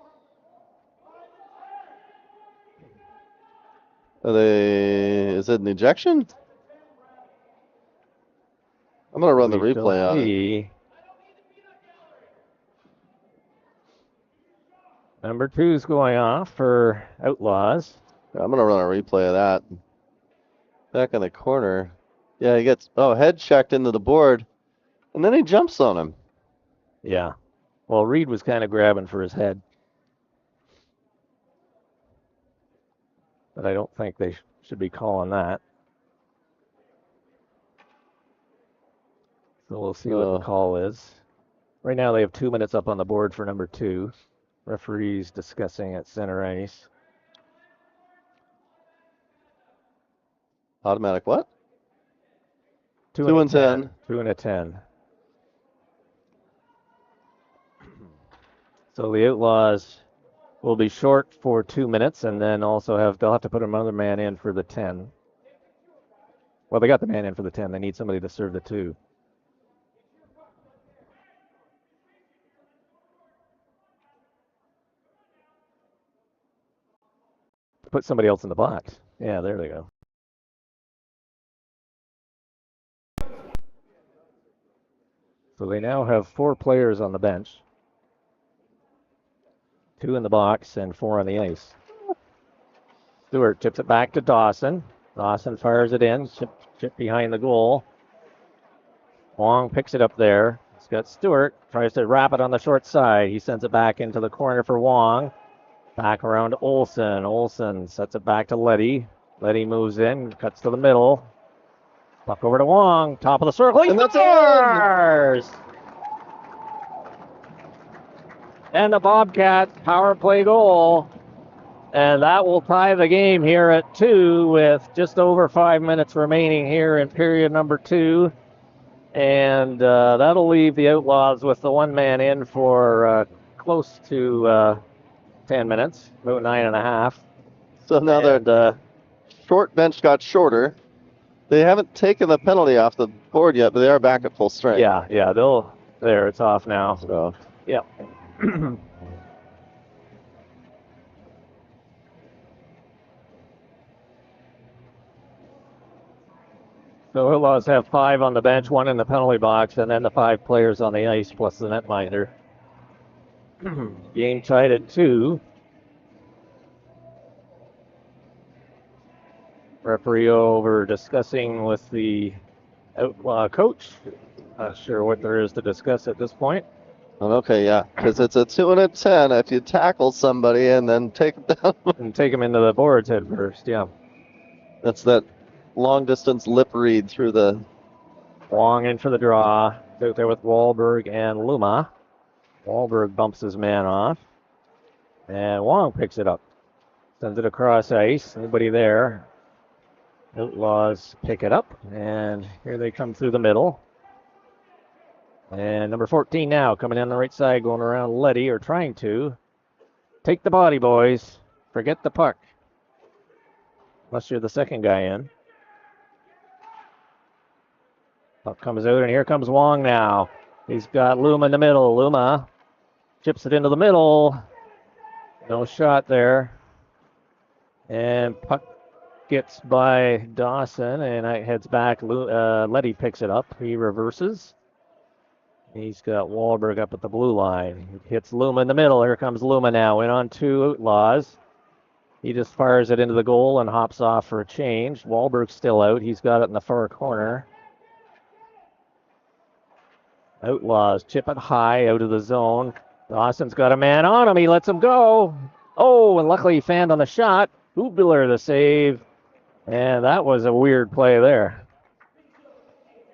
Is it an ejection? I'm going to run the replay on it. Number 2's going off for Outlaws. I'm going to run a replay of that. Back in the corner. Yeah, he gets, head checked into the board, and then he jumps on him. Yeah. Well, Reed was kind of grabbing for his head. But I don't think they should be calling that. So we'll see what the call is. Right now they have 2 minutes up on the board for number 2. Referees discussing at center ice. Automatic what? 2 and 10. 2 and a 10. So the Outlaws will be short for 2 minutes, and then also they'll have to put another man in for the 10. Well, they got the man in for the 10. They need somebody to serve the 2. Put somebody else in the box. Yeah, there they go. So they now have 4 players on the bench. 2 in the box and 4 on the ice. Stewart chips it back to Dawson. Dawson fires it in. Chip behind the goal. Wong picks it up there. He's got Stewart. Tries to wrap it on the short side. He sends it back into the corner for Wong. Back around to Olsen. Olsen sets it back to Letty. Letty moves in. Cuts to the middle. Puck over to Wong. Top of the circle. He scores! And the Bobcats power play goal. And that will tie the game here at 2 with just over 5 minutes remaining here in period number 2. And that'll leave the Outlaws with the one man in for close to 10 minutes, about 9.5. So now the short bench got shorter. They haven't taken the penalty off the board yet, but they are back at full strength. Yeah, there, it's off now. So. Yeah. So Outlaws have 5 on the bench, 1 in the penalty box, and then the 5 players on the ice plus the netminder. Game tied at 2. Referee over discussing with the Outlaw coach. Not sure what there is to discuss at this point. Okay, yeah, because it's a 2 and a 10 if you tackle somebody and then take them down. And take them into the boards head first, yeah. That's that long-distance lip read through the... Wong in for the draw. Out there with Wahlberg and Luma. Wahlberg bumps his man off. And Wong picks it up. Sends it across ice. Nobody there. Outlaws pick it up. And here they come through the middle. And number 14 now coming in the right side, going around Letty, or trying to. Take the body, boys. Forget the puck. Unless you're the second guy in. Puck comes out, and here comes Wong now. He's got Luma in the middle. Luma chips it into the middle. No shot there. And puck gets by Dawson, and it heads back. Letty picks it up. He reverses. He's got Wahlberg up at the blue line. He hits Luma in the middle. Here comes Luma now. In on 2 Outlaws. He just fires it into the goal and hops off for a change. Wahlberg's still out. He's got it in the far corner. Outlaws chip it high out of the zone. Dawson's got a man on him. He lets him go. Oh, and luckily he fanned on the shot. Hubler the save. And that was a weird play there.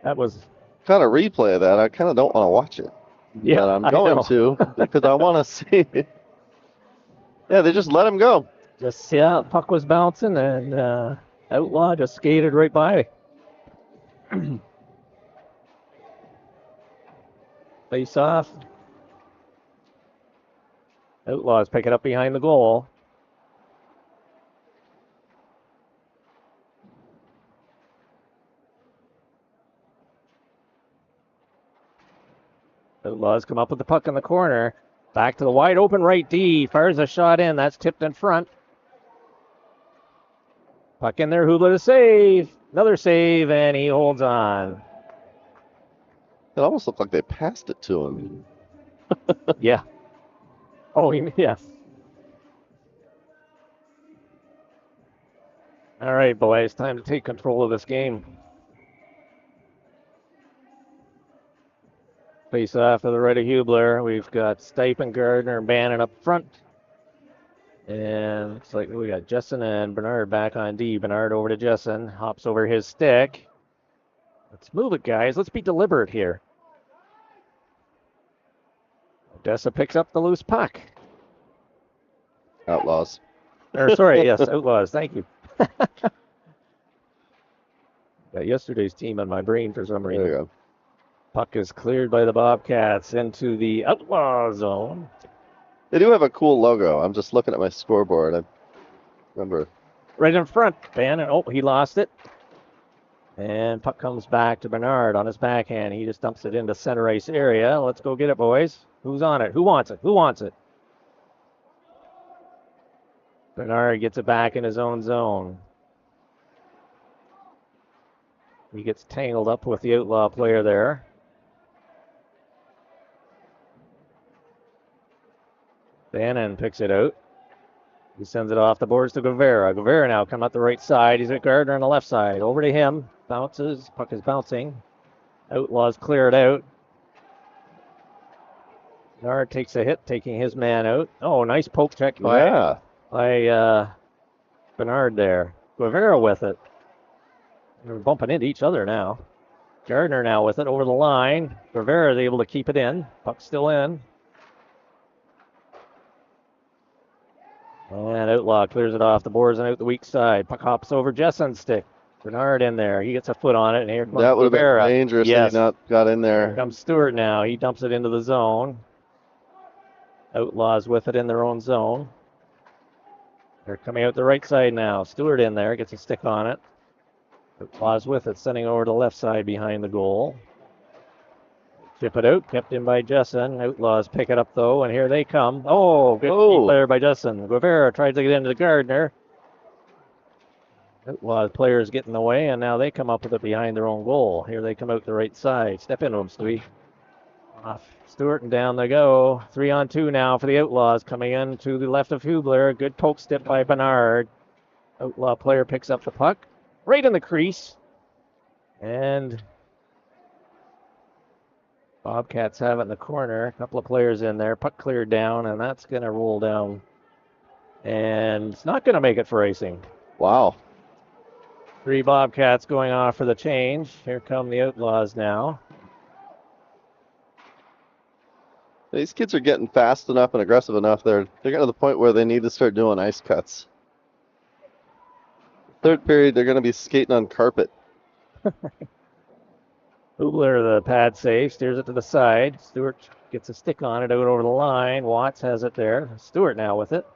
That was kind of replay of that. I kind of don't want to watch it. Yeah, but I'm I going know. to because I want to see. Yeah, they just let him go. Just, yeah, puck was bouncing, and Outlaw just skated right by. Face off. Outlaws pick it up behind the goal. Outlaws come up with the puck in the corner. Back to the wide open right D. Fires a shot in. That's tipped in front. Puck in there. Hubler to save. Another save, and he holds on. It almost looked like they passed it to him. Yeah. Oh, yes. All right, boys. Time to take control of this game. Face off to the right of Hubler. We've got Stipe and Gardner and Bannon up front. And looks like we got Jessen and Bernard back on D. Bernard over to Jessen. Hops over his stick. Let's move it, guys. Let's be deliberate here. Odessa picks up the loose puck. Outlaws. Or sorry, yes, Outlaws. Thank you. Got yesterday's team on my brain for some reason. There you go. Puck is cleared by the Bobcats into the Outlaw zone. They do have a cool logo. I'm just looking at my scoreboard. I remember. Right in front, Bannon. Oh, he lost it. And puck comes back to Bernard on his backhand. He just dumps it into center ice area. Let's go get it, boys. Who's on it? Who wants it? Who wants it? Bernard gets it back in his own zone. He gets tangled up with the Outlaw player there. Bannon picks it out. He sends it off the boards to Guevara. Guevara now come up the right side. He's at Gardner on the left side. Over to him. Bounces. Puck is bouncing. Outlaws clear it out. Nard takes a hit, taking his man out. Oh, nice poke check by Bernard there. Guevara with it. They're bumping into each other now. Gardner now with it over the line. Guevara is able to keep it in. Puck's still in. And Outlaw clears it off the boards and out the weak side. Puck hops over Jessen's stick. Bernard in there. He gets a foot on it, and here comes That would have been Guevara. dangerous Yes. if he not got in Here there. comes Stewart now. He dumps it into the zone. Outlaws with it in their own zone. They're coming out the right side now. Stewart in there, gets a stick on it. Outlaws with it, sending over to the left side behind the goal. Chip it out, kept in by Jessen. Outlaws pick it up though, and here they come. Oh, good keep there by Jessen. Guevara tries to get into the Gardner. Outlaws players get in the way, and now they come up with it behind their own goal. Here they come out the right side. Step into them, Stewie. Off Stewart, and down they go. 3-on-2 now for the Outlaws, coming in to the left of Hubler. Good poke step by Bernard. Outlaw player picks up the puck right in the crease. And Bobcats have it in the corner. A couple of players in there. Puck cleared down, and that's going to roll down. And it's not going to make it for icing. Wow. 3 Bobcats going off for the change. Here come the Outlaws now. These kids are getting fast enough and aggressive enough. They're getting to the point where they need to start doing ice cuts. Third period, they're going to be skating on carpet. Hubler, the pad save, steers it to the side. Stewart gets a stick on it out over the line. Watts has it there. Stewart now with it.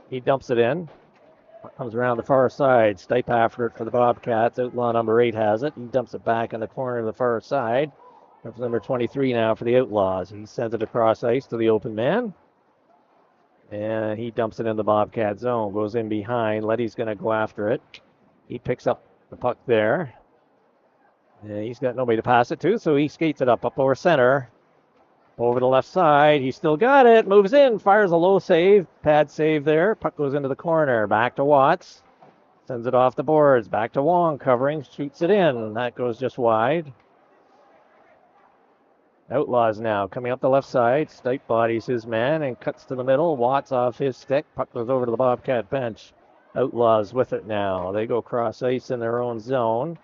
He dumps it in. Comes around the far side. Stipe after it for the Bobcats. Outlaw number 8 has it. He dumps it back in the corner of the far side. That's number 23 now for the Outlaws. He sends it across ice to the open man. And he dumps it in the Bobcat zone. Goes in behind. Letty's going to go after it. He picks up the puck there. And he's got nobody to pass it to, so he skates it up over center. Over the left side. He still got it. Moves in. Fires a low save. Pad save there. Puck goes into the corner. Back to Watts. Sends it off the boards. Back to Wong covering. Shoots it in. That goes just wide. Outlaws now coming up the left side. Stipe bodies his man and cuts to the middle. Watts off his stick. Puck goes over to the Bobcat bench. Outlaws with it now. They go cross ice in their own zone.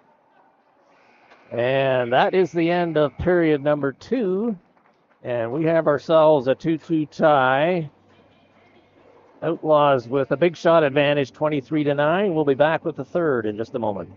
And that is the end of period number 2. And we have ourselves a 2-2 tie. Outlaws with a big shot advantage, 23-9. We'll be back with the third in just a moment.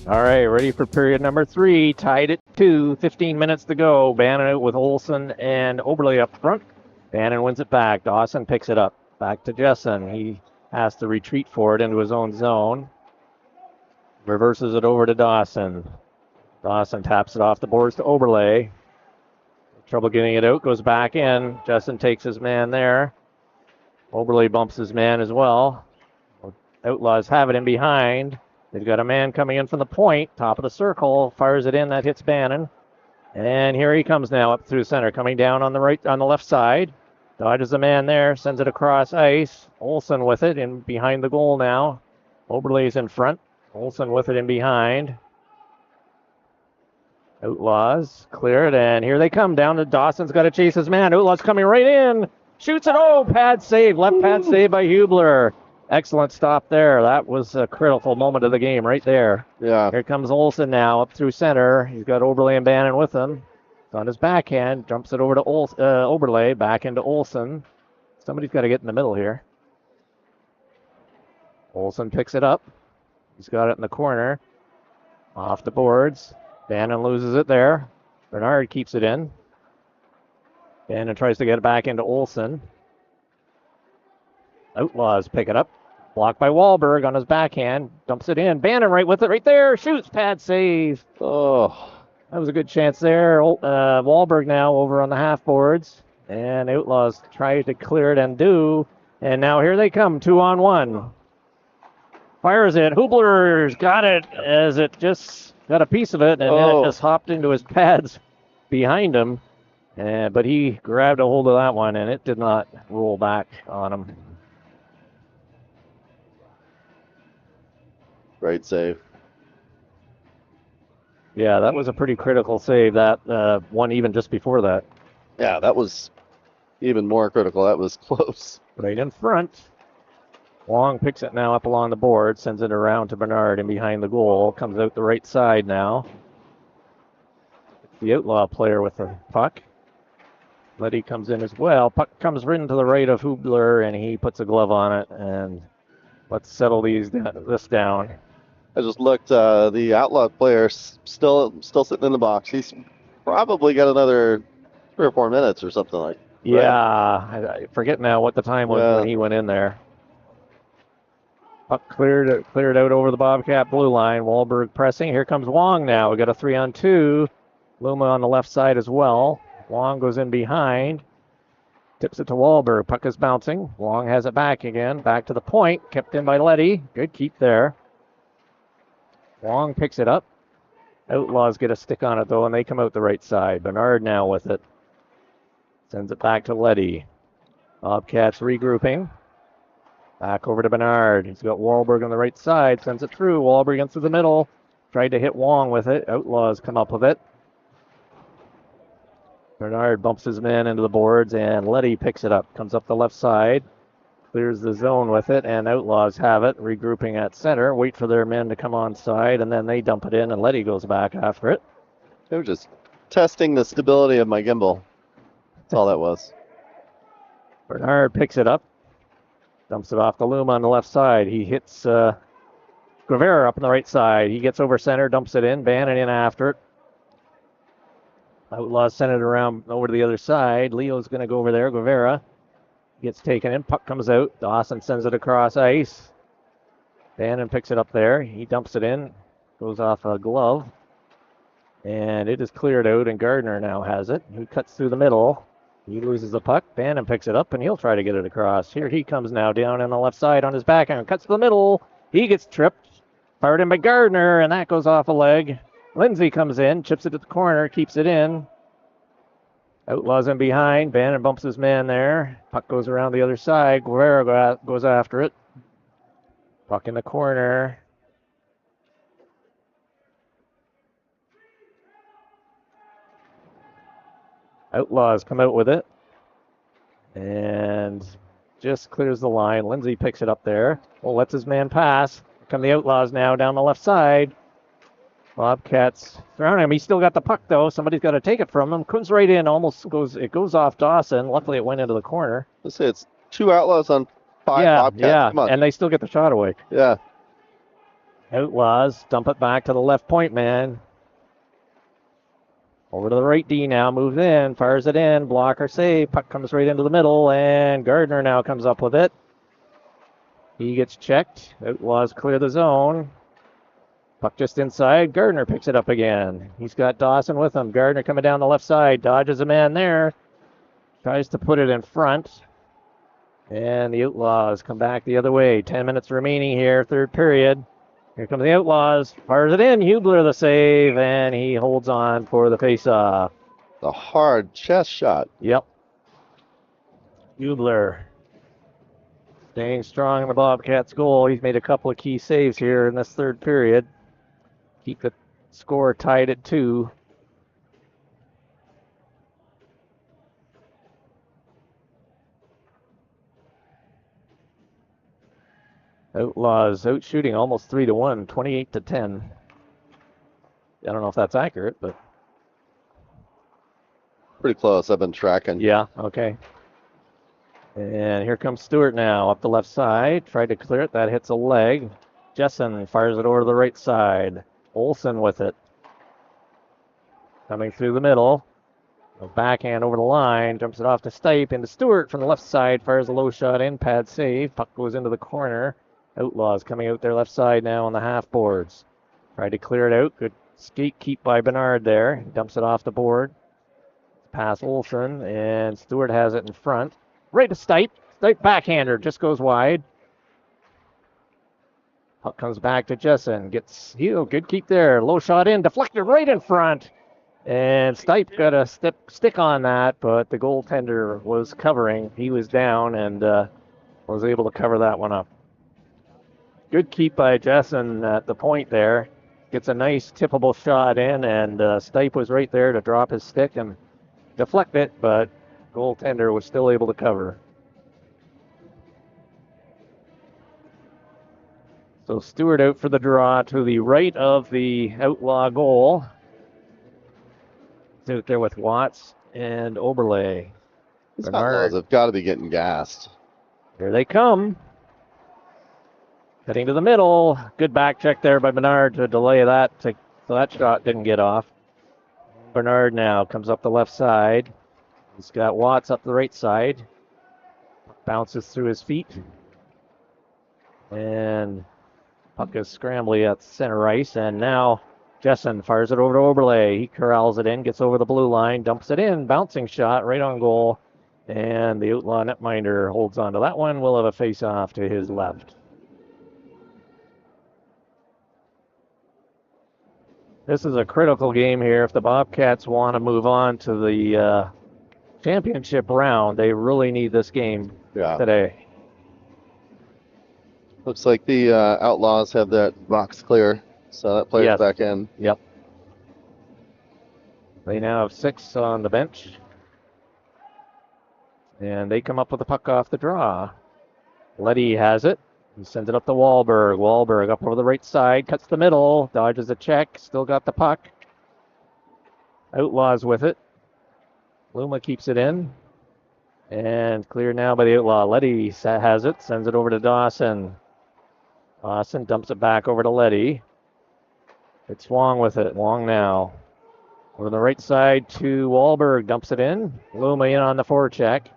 All right, ready for period number 3. Tied at 2, 15 minutes to go. Bannon out with Olsen and Oberle up front. Bannon wins it back. Dawson picks it up. Back to Jessen. He has to retreat for it into his own zone. Reverses it over to Dawson. Dawson taps it off the boards to Oberle. Trouble getting it out. Goes back in. Jessen takes his man there. Oberle bumps his man as well. Outlaws have it in behind. They've got a man coming in from the point, top of the circle, fires it in, that hits Bannon. And here he comes now up through center, coming down on the left side. Dodges the man there, sends it across ice. Olsen with it in behind the goal now. Oberle's in front. Olsen with it in behind. Outlaws clear it, and here they come down to Dawson's got to chase his man. Outlaws coming right in. Shoots it. Oh, pad save. Left pad save by Hubler. Excellent stop there. That was a critical moment of the game right there. Yeah. Here comes Olsen now up through center. He's got Oberle and Bannon with him. It's on his backhand. Jumps it over to Oberle. Back into Olsen. Somebody's got to get in the middle here. Olsen picks it up. He's got it in the corner. Off the boards. Bannon loses it there. Bernard keeps it in. Bannon tries to get it back into Olsen. Outlaws pick it up. Blocked by Wahlberg on his backhand. Dumps it in. Bannon right with it right there. Shoots. Pad save. Oh, that was a good chance there. Wahlberg now over on the half boards. And Outlaws try to clear it and do. And now here they come. 2-on-1. Fires it. Hubler's got it as it just got a piece of it. And then it just hopped into his pads behind him. But he grabbed a hold of that one and it did not roll back on him. Great save. Yeah, that was a pretty critical save, that one even just before that. Yeah, that was even more critical. That was close. Right in front. Wong picks it now up along the board, sends it around to Bernard and behind the goal. Comes out the right side now. The Outlaw player with the puck. Letty comes in as well. Puck comes right into the right of Hubler, and he puts a glove on it. And let's settle this down. I just looked. The Outlaw player still sitting in the box. He's probably got another 3 or 4 minutes or something like. Yeah, I forget now what the time was when he went in there. Puck cleared out over the Bobcat blue line. Wahlberg pressing. Here comes Wong now. We got a 3-on-2. Luma on the left side as well. Wong goes in behind. Tips it to Wahlberg. Puck is bouncing. Wong has it back again. Back to the point. Kept in by Letty. Good keep there. Wong picks it up. Outlaws get a stick on it, though, and they come out the right side. Bernard now with it. Sends it back to Letty. Bobcats regrouping. Back over to Bernard. He's got Wahlberg on the right side. Sends it through. Wahlberg into the middle. Tried to hit Wong with it. Outlaws come up with it. Bernard bumps his man into the boards, and Letty picks it up. Comes up the left side. Clears the zone with it, and Outlaws have it. Regrouping at center. Wait for their men to come on side, and then they dump it in, and Letty goes back after it. They were just testing the stability of my gimbal. That's all that was. Bernard picks it up. Dumps it off the loom on the left side. He hits Guevara up on the right side. He gets over center, dumps it in. Bannon in after it. Outlaws send it around over to the other side. Leo's going to go over there. Guevara gets taken in. Puck comes out. Dawson sends it across ice. Bannon picks it up there. He dumps it in. Goes off a glove. And it is cleared out, and Gardner now has it. He cuts through the middle. He loses the puck. Bannon picks it up, and he'll try to get it across. Here he comes now down on the left side on his backhand. Cuts to the middle. He gets tripped. Fired in by Gardner, and that goes off a leg. Lindsay comes in, chips it to the corner, keeps it in. Outlaws in behind. Bannon bumps his man there. Puck goes around the other side. Guerrero goes after it. Puck in the corner. Outlaws come out with it. And just clears the line. Lindsay picks it up there. Well, lets his man pass. Here come the Outlaws now down the left side. Bobcats surrounding him. He's still got the puck, though. Somebody's got to take it from him. Comes right in. It goes off Dawson. Luckily, it went into the corner. Let's say it's 2 Outlaws on 5 Bobcats. Yeah, Come on. and they still get the shot away. Yeah. Outlaws dump it back to the left point man. Over to the right D now. Moves in. Fires it in. Blocker save. Puck comes right into the middle, and Gardner now comes up with it. He gets checked. Outlaws clear the zone. Puck just inside. Gardner picks it up again. He's got Dawson with him. Gardner coming down the left side. Dodges a man there. Tries to put it in front. And the Outlaws come back the other way. 10 minutes remaining here, third period. Here comes the Outlaws. Fires it in. Hubler the save, and he holds on for the faceoff. The hard chest shot. Yep. Hubler staying strong in the Bobcats' goal. He's made a couple of key saves here in this third period. Keep the score tied at 2. Outlaws out shooting almost 3-1, 28-10. I don't know if that's accurate, but Pretty close. I've been tracking. yeah, okay. And here comes Stewart now up the left side. Tried to clear it. That hits a leg. Jessen fires it over to the right side. Olsen with it. Coming through the middle. A backhand over the line. Jumps it off to Stipe. Into Stewart from the left side. Fires a low shot in. Pad save. Puck goes into the corner. Outlaws coming out their left side now on the half boards. Tried to clear it out. Good skate keep by Bernard there. Dumps it off the board. Pass Olsen. And Stewart has it in front. Right to Stipe. Stipe backhander. Just goes wide. Puck comes back to Jessen. Gets good keep there. Low shot in. Deflected right in front. And Stipe got a stick on that, but the goaltender was covering. He was down and was able to cover that one up. Good keep by Jessen at the point there. Gets a nice tippable shot in, and Stipe was right there to drop his stick and deflect it, but goaltender was still able to cover. So Stewart out for the draw to the right of the Outlaw goal. It's out there with Watts and Oberle. These Outlaws have got to be getting gassed. Here they come. Heading to the middle. Good back check there by Bernard to delay that so that shot didn't get off. Bernard now comes up the left side. He's got Watts up the right side. Bounces through his feet. And puck is scrambly at center ice. And now Jessen fires it over to Oberle. He corrals it in, gets over the blue line, dumps it in. Bouncing shot right on goal. And the Outlaw netminder holds on to that one. We'll have a face-off to his left. This is a critical game here if the Bobcats want to move on to the championship round. They really need this game today. Looks like the Outlaws have that box clear, so that player's back in. Yep. They now have 6 on the bench. And they come up with the puck off the draw. Letty has it. He sends it up to Wahlberg. Wahlberg up over the right side, cuts the middle, dodges a check, still got the puck. Outlaws with it. Luma keeps it in. And clear now by the Outlaw. Letty has it, sends it over to Dawson. Dawson dumps it back over to Letty. It's Wong with it. Wong now. Over the right side to Wahlberg, dumps it in. Luma in on the forecheck.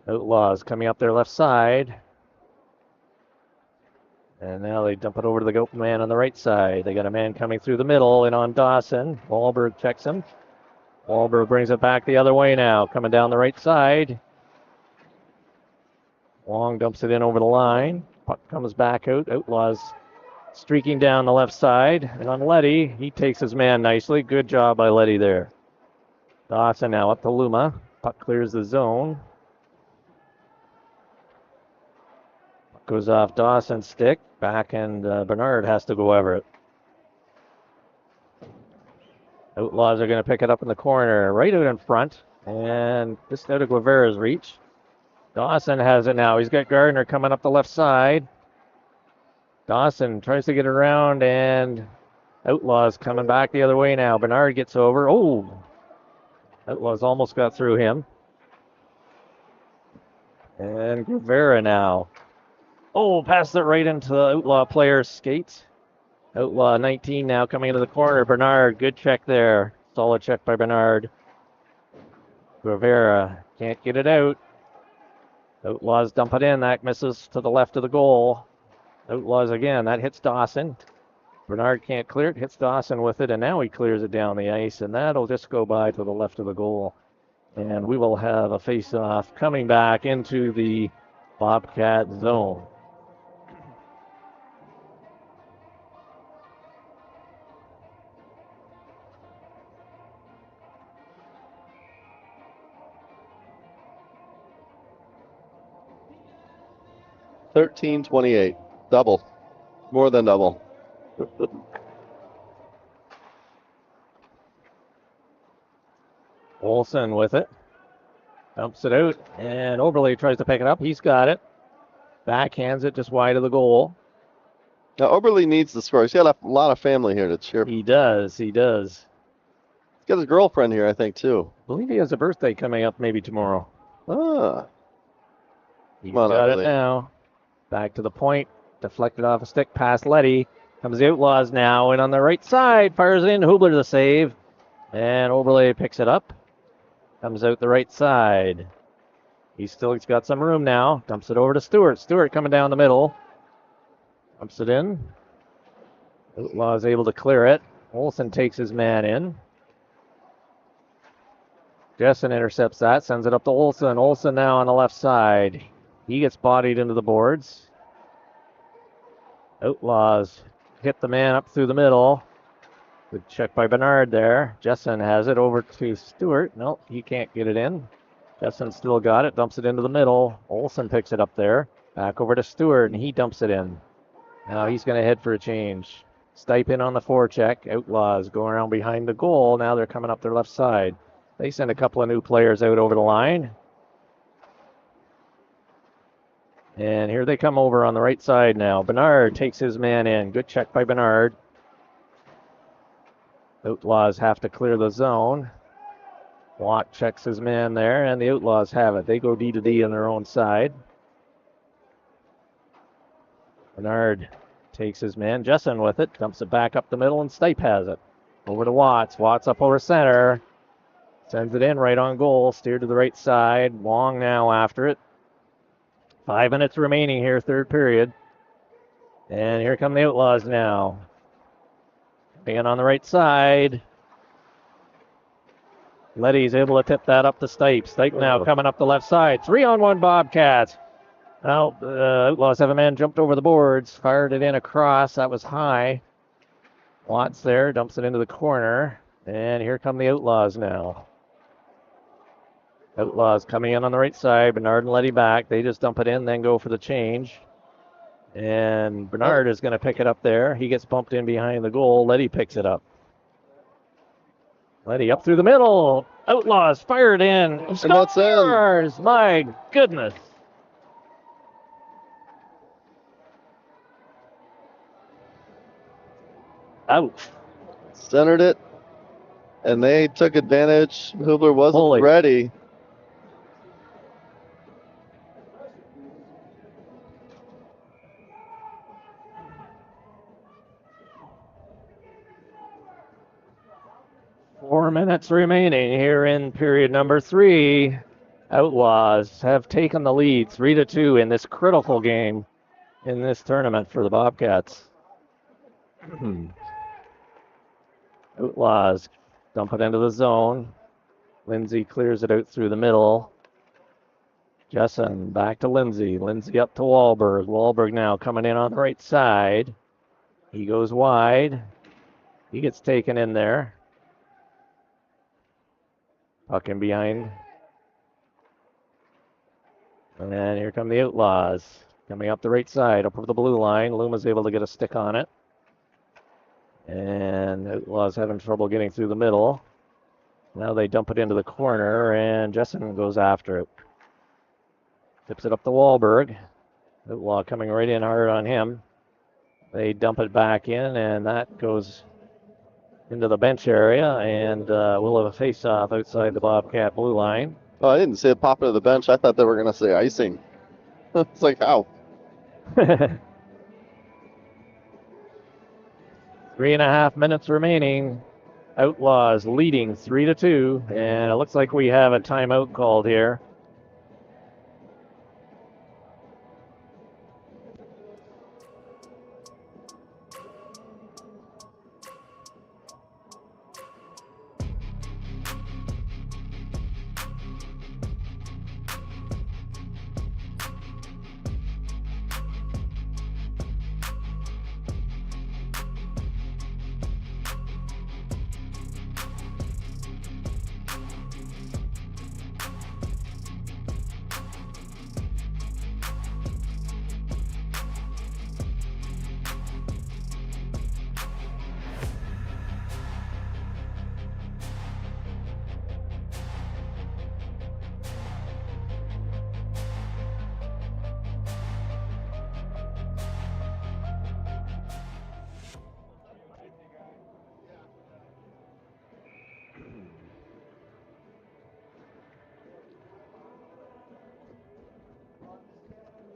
Outlaws coming up their left side. And now they dump it over to the goat man on the right side. They got a man coming through the middle and on Dawson. Wahlberg checks him. Wahlberg brings it back the other way now, coming down the right side. Wong dumps it in over the line. Puck comes back out. Outlaws streaking down the left side. And on Letty, he takes his man nicely. Good job by Letty there. Dawson now up to Luma. Puck clears the zone. Puck goes off Dawson's stick. Back and Bernard has to go over it. Outlaws are going to pick it up in the corner, right out in front. And just out of Guevara's reach. Dawson has it now. He's got Gardner coming up the left side. Dawson tries to get around, and Outlaws coming back the other way now. Bernard gets over. Oh! Outlaws almost got through him. And Guevara now. Oh, passed it right into the Outlaw player's skates. Outlaw 19 now coming into the corner. Bernard, good check there. Solid check by Bernard. Guevara can't get it out. Outlaws dump it in. That misses to the left of the goal. Outlaws again. That hits Dawson. Bernard can't clear it. Hits Dawson with it, and now he clears it down the ice, and that'll just go by to the left of the goal. And we will have a face-off coming back into the Bobcat zone. $13.28. Double. More than double. Olsen with it. Dumps it out, and Oberle tries to pick it up. He's got it. Backhands it just wide of the goal. Now, Oberle needs the score. He's got a lot of family here to cheer. He does. He does. He's got his girlfriend here, I think, too. I believe he has a birthday coming up maybe tomorrow. Ah. He's got it now. Back to the point. Deflected off a stick past Letty. Comes the Outlaws now, and on the right side, fires it in. Hubler the save. And Oberle picks it up. Comes out the right side. He's got some room now. Dumps it over to Stewart. Stewart coming down the middle. Dumps it in. Outlaws able to clear it. Olsen takes his man in. Jessen intercepts that. Sends it up to Olsen. Olsen now on the left side. He gets bodied into the boards. Outlaws hit the man up through the middle. Good check by Bernard there. Jessen has it over to Stewart. No, he can't get it in. Jessen still got it. Dumps it into the middle. Olsen picks it up there. Back over to Stewart, and he dumps it in. Now he's going to head for a change. Stipe in on the forecheck. Outlaws going around behind the goal. Now they're coming up their left side. They send a couple of new players out over the line. And here they come over on the right side now. Bernard takes his man in. Good check by Bernard. Outlaws have to clear the zone. Watt checks his man there, and the Outlaws have it. They go D to D on their own side. Bernard takes his man. Jessen with it. Dumps it back up the middle, and Stipe has it. Over to Watts. Watts up over center. Sends it in right on goal. Steered to the right side. Wong now after it. 5 minutes remaining here, third period. And here come the Outlaws now. Being on the right side. Letty's able to tip that up to Stipe. Stipe now coming up the left side. 3-on-1 Bobcats. Now, Outlaws have a man jumped over the boards. Fired it in across. That was high. Watts there. Dumps it into the corner. And here come the Outlaws now. Outlaws coming in on the right side. Bernard and Letty back. They just dump it in, then go for the change. And Bernard is going to pick it up there. He gets bumped in behind the goal. Letty picks it up. Letty up through the middle. Outlaws fired in. And that's in. Scores! My goodness. Ouch. Centered it, and they took advantage. Hubler wasn't ready. Four minutes remaining here in period number 3. Outlaws have taken the lead 3-2 in this critical game in this tournament for the Bobcats. Outlaws dump it into the zone. Lindsay clears it out through the middle. Jessen back to Lindsay. Lindsay up to Wahlberg. Wahlberg now coming in on the right side. He goes wide. He gets taken in there. Puck in behind. And then here come the Outlaws. Coming up the right side, up over the blue line. Luma's able to get a stick on it. And Outlaws having trouble getting through the middle. Now they dump it into the corner, and Jessen goes after it. Tips it up to Wahlberg. Outlaw coming right in hard on him. They dump it back in, and that goes into the bench area, and we'll have a face-off outside the Bobcat blue line. Oh, I didn't see it pop into the bench. I thought they were going to say icing. It's like, how? 3.5 minutes remaining. Outlaws leading 3-2, and it looks like we have a timeout called here.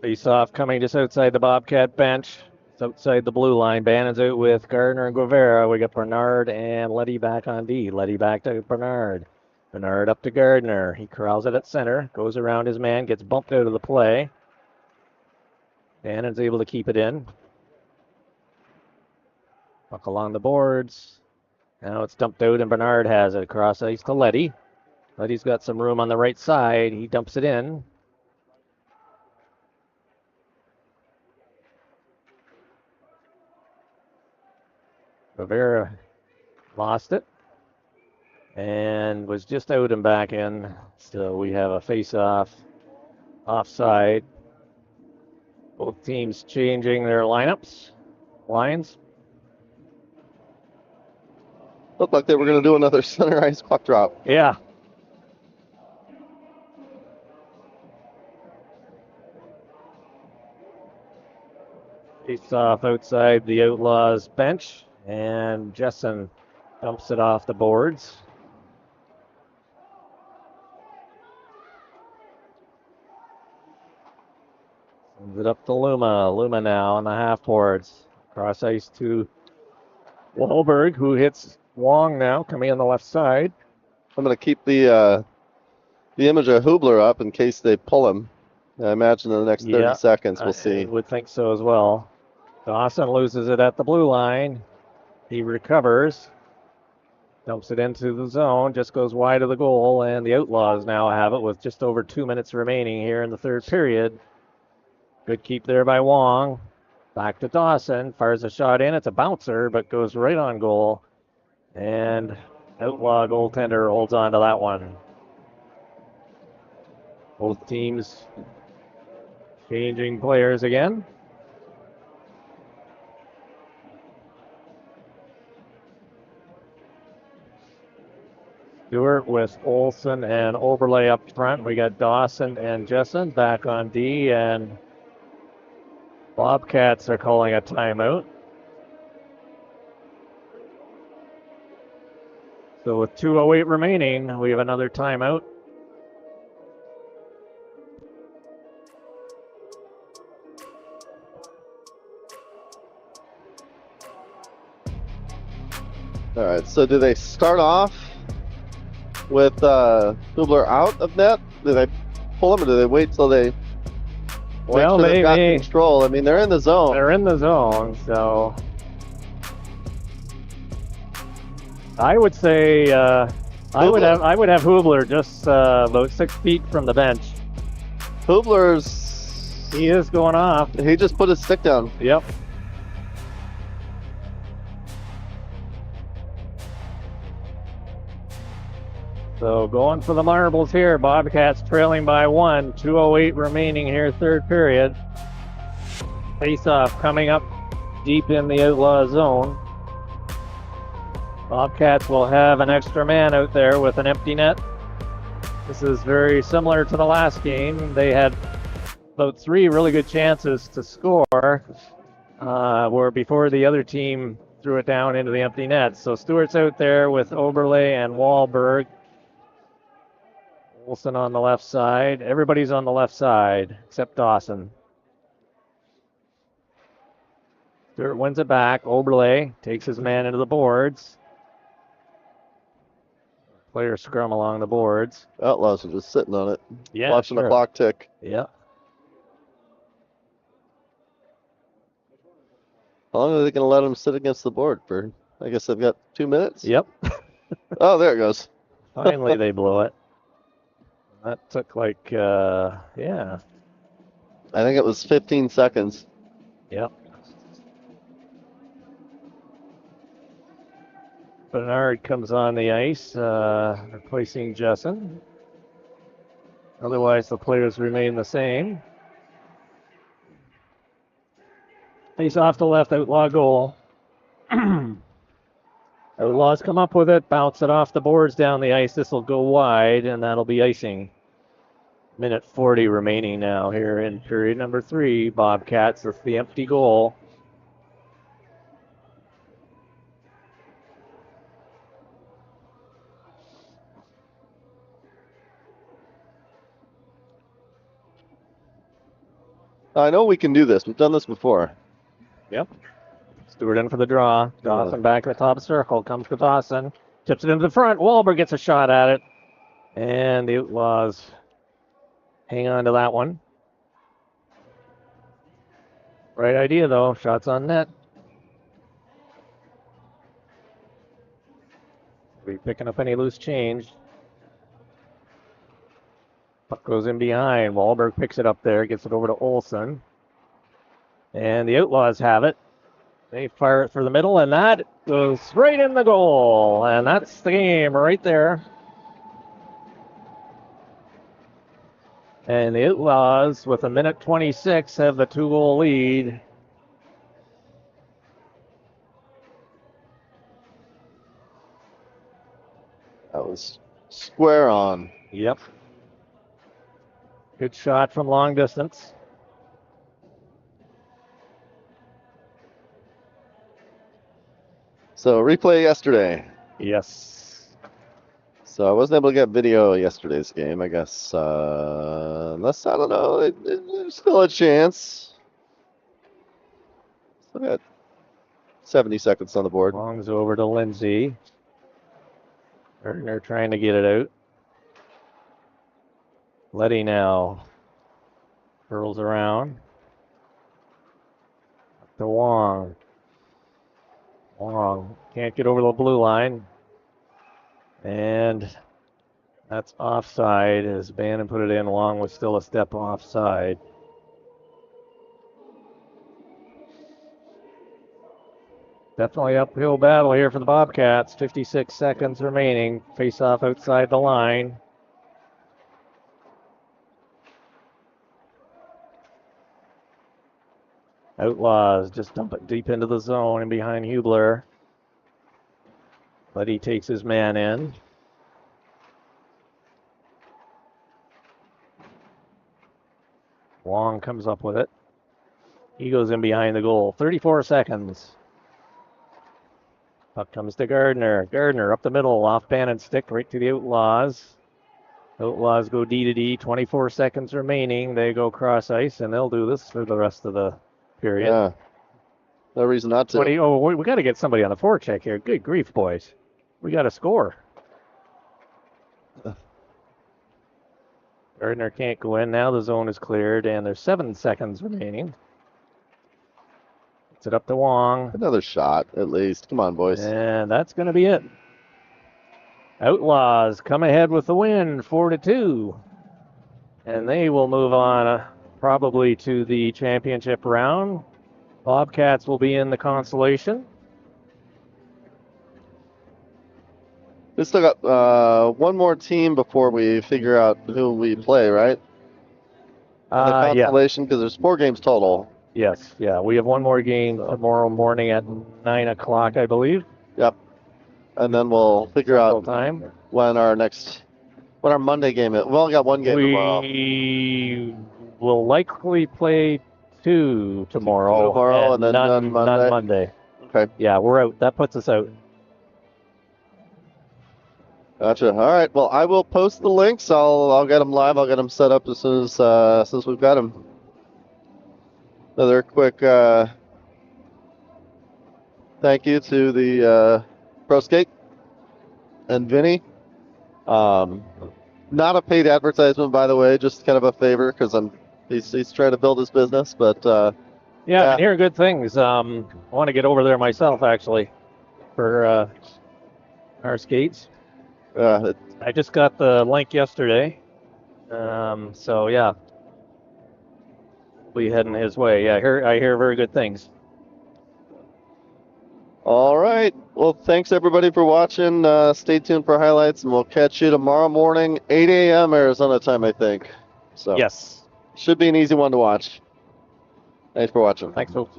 Face-off coming just outside the Bobcat bench. It's outside the blue line. Bannon's out with Gardner and Guevara. We got Bernard and Letty back on D. Letty back to Bernard. Bernard up to Gardner. He corrals it at center. Goes around his man. Gets bumped out of the play. Bannon's able to keep it in. Puck along the boards. Now it's dumped out, and Bernard has it across ice to Letty. Letty's got some room on the right side. He dumps it in. Rivera lost it and was just out and back in. So we have a face-off offside. Both teams changing their lines. Looked like they were going to do another center ice puck drop. Yeah. Face-off outside the Outlaws bench. And Jessen dumps it off the boards. Sends it up to Luma. Luma now on the half boards. Cross ice to Wahlberg, who hits Wong now, coming on the left side. I'm going to keep the image of Hubler up in case they pull him. I imagine in the next 30 seconds we'll see. I would think so as well. Dawson loses it at the blue line. He recovers, dumps it into the zone, just goes wide of the goal, and the Outlaws now have it with just over 2 minutes remaining here in the third period. Good keep there by Wong. Back to Dawson, fires a shot in. It's a bouncer, but goes right on goal. And Outlaw goaltender holds on to that one. Both teams changing players again. Stewart with Olson and Oberle up front. We got Dawson and Jessen back on D, and Bobcats are calling a timeout. So with 2:08 remaining, we have another timeout. All right, so do they start off with Hubler out of net? Do they pull him, or do they wait till they Well, make sure they've got they control? I mean, they're in the zone. they're in the zone, so I would say I would have Hubler just about 6 feet from the bench. Hubler's, He is going off. he just put his stick down. Yep. So going for the marbles here. Bobcats trailing by 1. 2:08 remaining here, third period. Face-off coming up deep in the Outlaw zone. Bobcats will have an extra man out there with an empty net. This is very similar to the last game. They had about 3 really good chances to score, where before the other team threw it down into the empty net. So Stewart's out there with Oberle and Wahlberg. Olson on the left side. Everybody's on the left side except Dawson. Stewart wins it back. Oberle takes his man into the boards. Players scrum along the boards. Outlaws are just sitting on it, Yeah, watching the clock tick. Yeah. How long are they going to let him sit against the board for? I guess they've got 2 minutes. Yep. Oh, there it goes. Finally, they blew it. That took like, yeah. I think it was 15 seconds. Yep. Bernard comes on the ice, replacing Jessen. Otherwise, the players remain the same. Face off the left, Outlaw goal. Outlaws come up with it, bounce it off the boards down the ice. This will go wide, and that'll be icing. Minute 40 remaining now here in period number 3. Bobcats with the empty goal. I know we can do this. We've done this before. Yep. Stewart in for the draw. Dawson back at the top of the circle. Comes to Dawson. Tips it into the front. Wahlberg gets a shot at it. And the Outlaws hang on to that one. Right idea, though. Shots on net. Be picking up any loose change. Puck goes in behind. Wahlberg picks it up there. Gets it over to Olson. And the Outlaws have it. They fire it for the middle, and that goes right in the goal. And that's the game right there. And the Outlaws, with a minute 26, have the 2-goal lead. That was square on. Yep. Good shot from long distance. So replay yesterday. Yes. So I wasn't able to get video of yesterday's game, I guess. Unless, I don't know, there's still a chance. Still got 70 seconds on the board. Longs over to Lindsay. Gardner trying to get it out. Letty now curls around. Up to Wong. Wong can't get over the blue line. And that's offside as Bannon put it in. Wong was still a step offside. Definitely uphill battle here for the Bobcats. 56 seconds remaining. Face off outside the line. Outlaws just dump it deep into the zone and behind Hubler. But he takes his man in. Wong comes up with it. He goes in behind the goal. 34 seconds. Puck comes to Gardner. Gardner up the middle, off Bannon's stick, right to the Outlaws. Outlaws go D to D. 24 seconds remaining. They go cross ice, and they'll do this for the rest of the period. Yeah. No reason not to. We got to get somebody on the forecheck here. Good grief, boys. We got to score. Gardner can't go in. Now the zone is cleared, and there's 7 seconds remaining. Gets it up to Wong. Another shot, at least. Come on, boys. And that's going to be it. Outlaws come ahead with the win, 4-2. And they will move on probably to the championship round. Bobcats will be in the consolation. We still got one more team before we figure out who we play, right? The consolation, because there's 4 games total. Yes, yeah. We have one more game tomorrow morning at 9 o'clock, I believe. Yep. And then we'll figure out time when our Monday game is. We've only got one game tomorrow. We will likely play 2 tomorrow. And then none Monday. Okay. Yeah, we're out. That puts us out. Gotcha. All right. Well, I will post the links. I'll get them live. I'll get them set up as soon as we've got them. Another quick thank you to the Pro Skate and Vinny. Not a paid advertisement, by the way, just kind of a favor because he's trying to build his business. But yeah, and hear good things. I want to get over there myself actually for our skates. I just got the link yesterday. So yeah, we'll be heading his way. Yeah, I hear very good things. All right. Well, thanks everybody for watching. Stay tuned for highlights, and we'll catch you tomorrow morning, 8 a.m. Arizona time, I think. So yes, should be an easy one to watch. Thanks for watching. Thanks, folks.